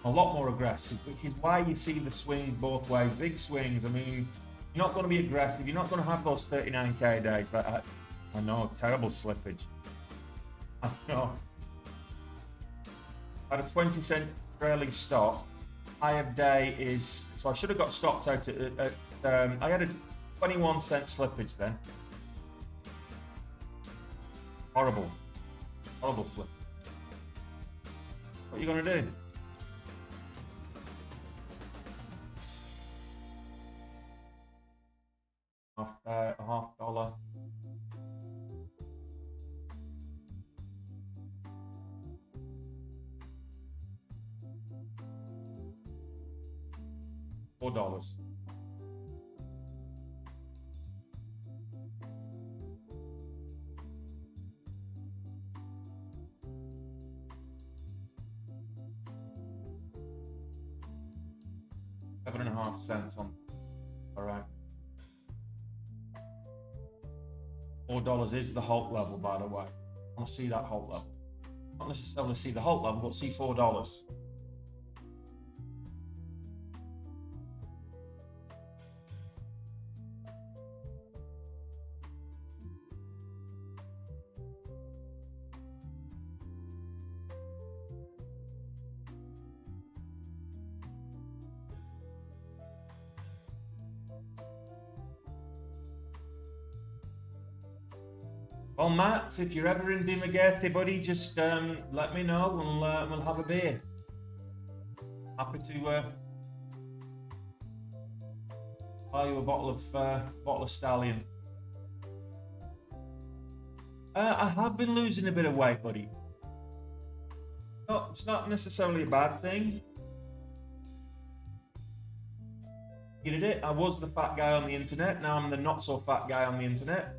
A lot more aggressive, which is why you see the swings both ways, big swings. I mean, you're not going to be aggressive. You're not going to have those 39k days. I know, terrible slippage. I know. At a 20-cent trailing stop, high of day is, so I should have got stopped out at I had a 21-cent slippage then. Horrible slip. What are you going to do? $0.50. $4. $7.50 on. All right. $4 is the halt level, by the way. I want to see that halt level. Not necessarily see the halt level, but see $4. Well, Matt, if you're ever in Dimagate, buddy, just let me know and we'll have a beer. Happy to buy you a bottle of Stallion. I have been losing a bit of weight, buddy. No, it's not necessarily a bad thing. You did it. I was the fat guy on the internet. Now I'm the not so fat guy on the internet.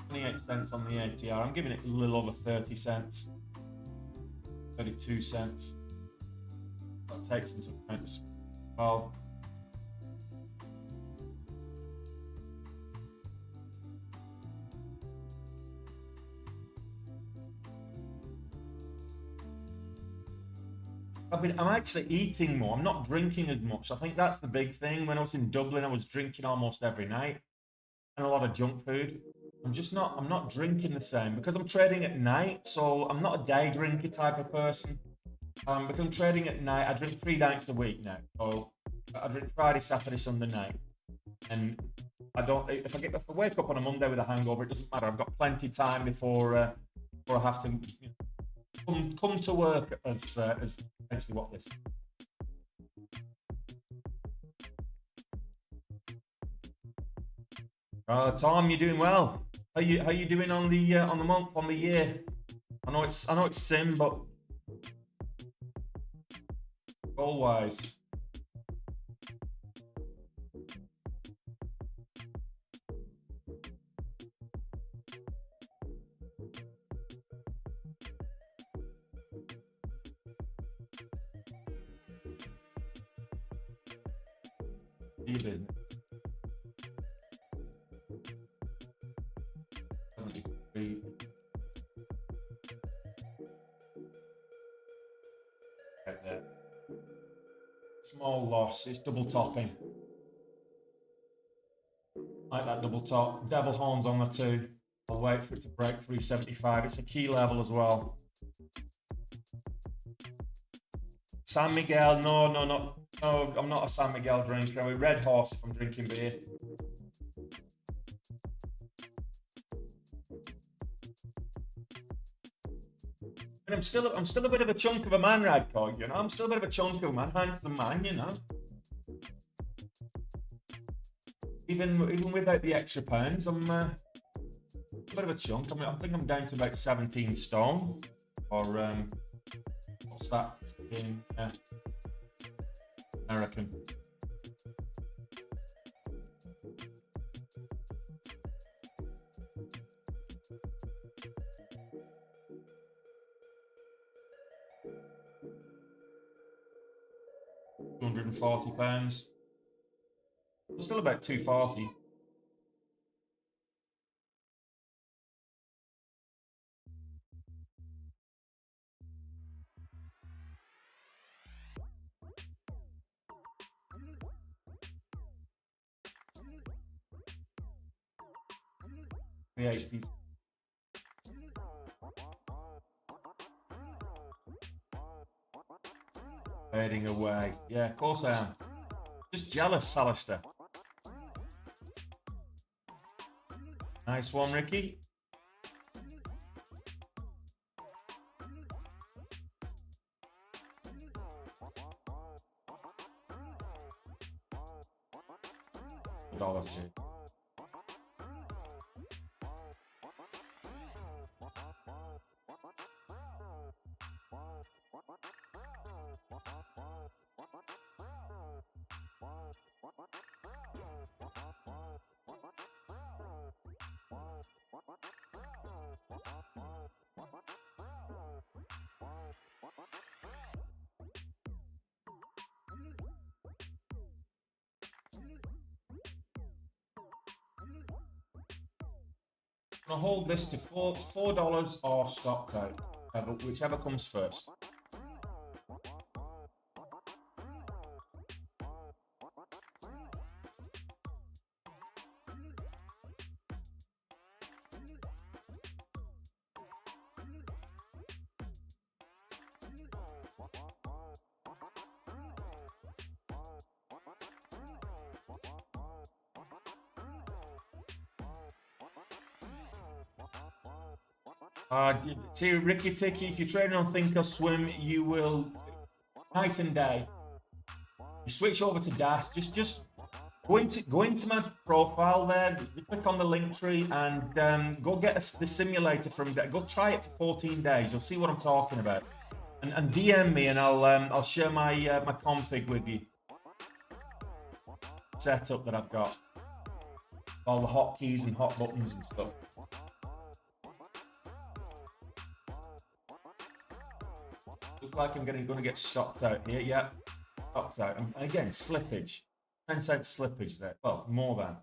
$0.28 on the ATR. I'm giving it a little over 30 cents. 32 cents. That takes into account as well. I'm actually eating more. I'm not drinking as much. I think that's the big thing. When I was in Dublin, I was drinking almost every night and a lot of junk food. I'm not drinking the same because I'm trading at night. So I'm not a day drinker type of person. Because I'm trading at night, I drink 3 nights a week now. So I drink Friday, Saturday, Sunday night. And I don't, if I wake up on a Monday with a hangover, it doesn't matter. I've got plenty of time before I have to come to work as actually what this. Tom, you're doing well. How you doing on the month, on the year? I know it's sim, but goal wise. Your business. 73. Right there. Small loss. It's double topping. Like that double top. Devil horns on the 2. I'll wait for it to break 375. It's a key level as well. San Miguel, no, I'm not a San Miguel drinker. I'm a Red Horse if I'm drinking beer. And I'm still a bit of a chunk of a man, Radco, you know. I'm still a bit of a chunk of a man, handsome man, you know. even without the extra pounds, I'm a bit of a chunk. I mean, I think I'm down to about 17 stone, or what's that in American? £240. Still about 240. The 80s. Fading away. Yeah, of course I am. Just jealous, Alistair. Nice one, Ricky. $1 here. I'm gonna hold this to $4 or stop out, whichever comes first. See, Ricky Ticky, if you're trading on Think or Swim, you will night and day. You switch over to DAS. Just go into my profile there. You click on the link tree and go get the simulator from there. Go try it for 14 days. You'll see what I'm talking about. And DM me and I'll share my my config with you. Setup that I've got. All the hotkeys and hot buttons and stuff. Looks like I'm going to get stopped out here. Yeah, stopped out. And again, slippage. 10 cent slippage there. Well, more than.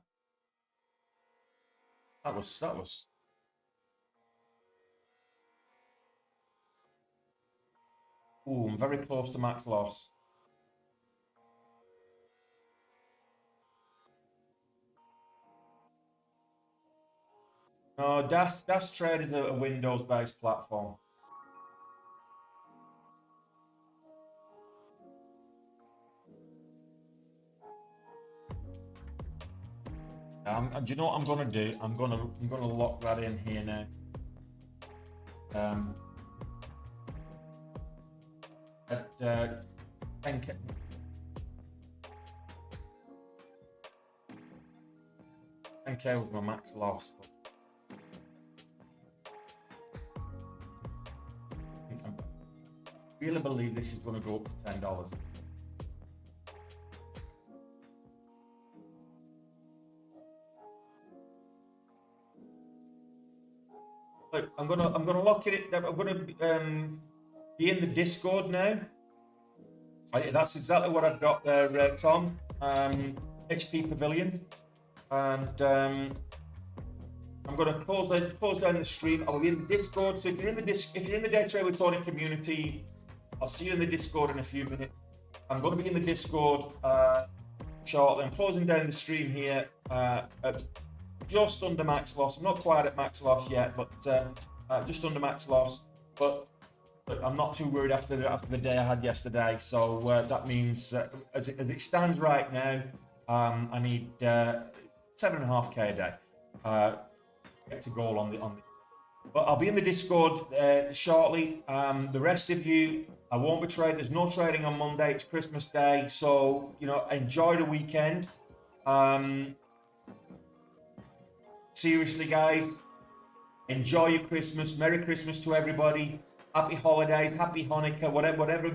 That was. Ooh, I'm very close to max loss. No, DAS Trade is a Windows-based platform. Do you know what I'm gonna do? I'm gonna lock that in here now. At 10K. Was my max loss. I really believe this is going to go up to $10. Look, I'm gonna lock it. I'm gonna be in the Discord now. That's exactly what I've got there, Tom. HP Pavilion, and I'm gonna close down the stream. I'll be in the Discord. So if you're in the Day Trade with Tony community, I'll see you in the Discord in a few minutes. I'm going to be in the Discord shortly. I'm closing down the stream here at just under max loss. I'm not quite at max loss yet, but just under max loss. But I'm not too worried after the day I had yesterday. So that means as it stands right now, I need 7.5K a day get to goal on the. But I'll be in the Discord shortly. The rest of you, I won't be trading. There's no trading on Monday. It's Christmas Day, so enjoy the weekend. seriously, guys, enjoy your Christmas. Merry Christmas to everybody. Happy holidays, happy Hanukkah, whatever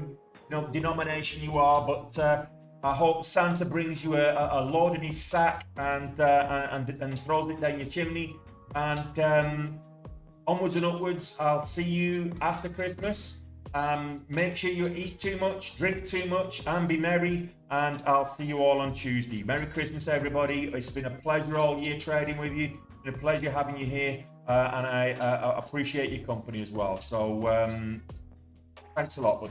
denomination you are. But I hope Santa brings you a load in his sack and throws it down your chimney. And onwards and upwards. I'll see you after Christmas. Make sure you eat too much, drink too much, and be merry. And I'll see you all on Tuesday. Merry Christmas, everybody. It's been a pleasure all year trading with you. It's been a pleasure having you here. And I appreciate your company as well. So thanks a lot, buddy.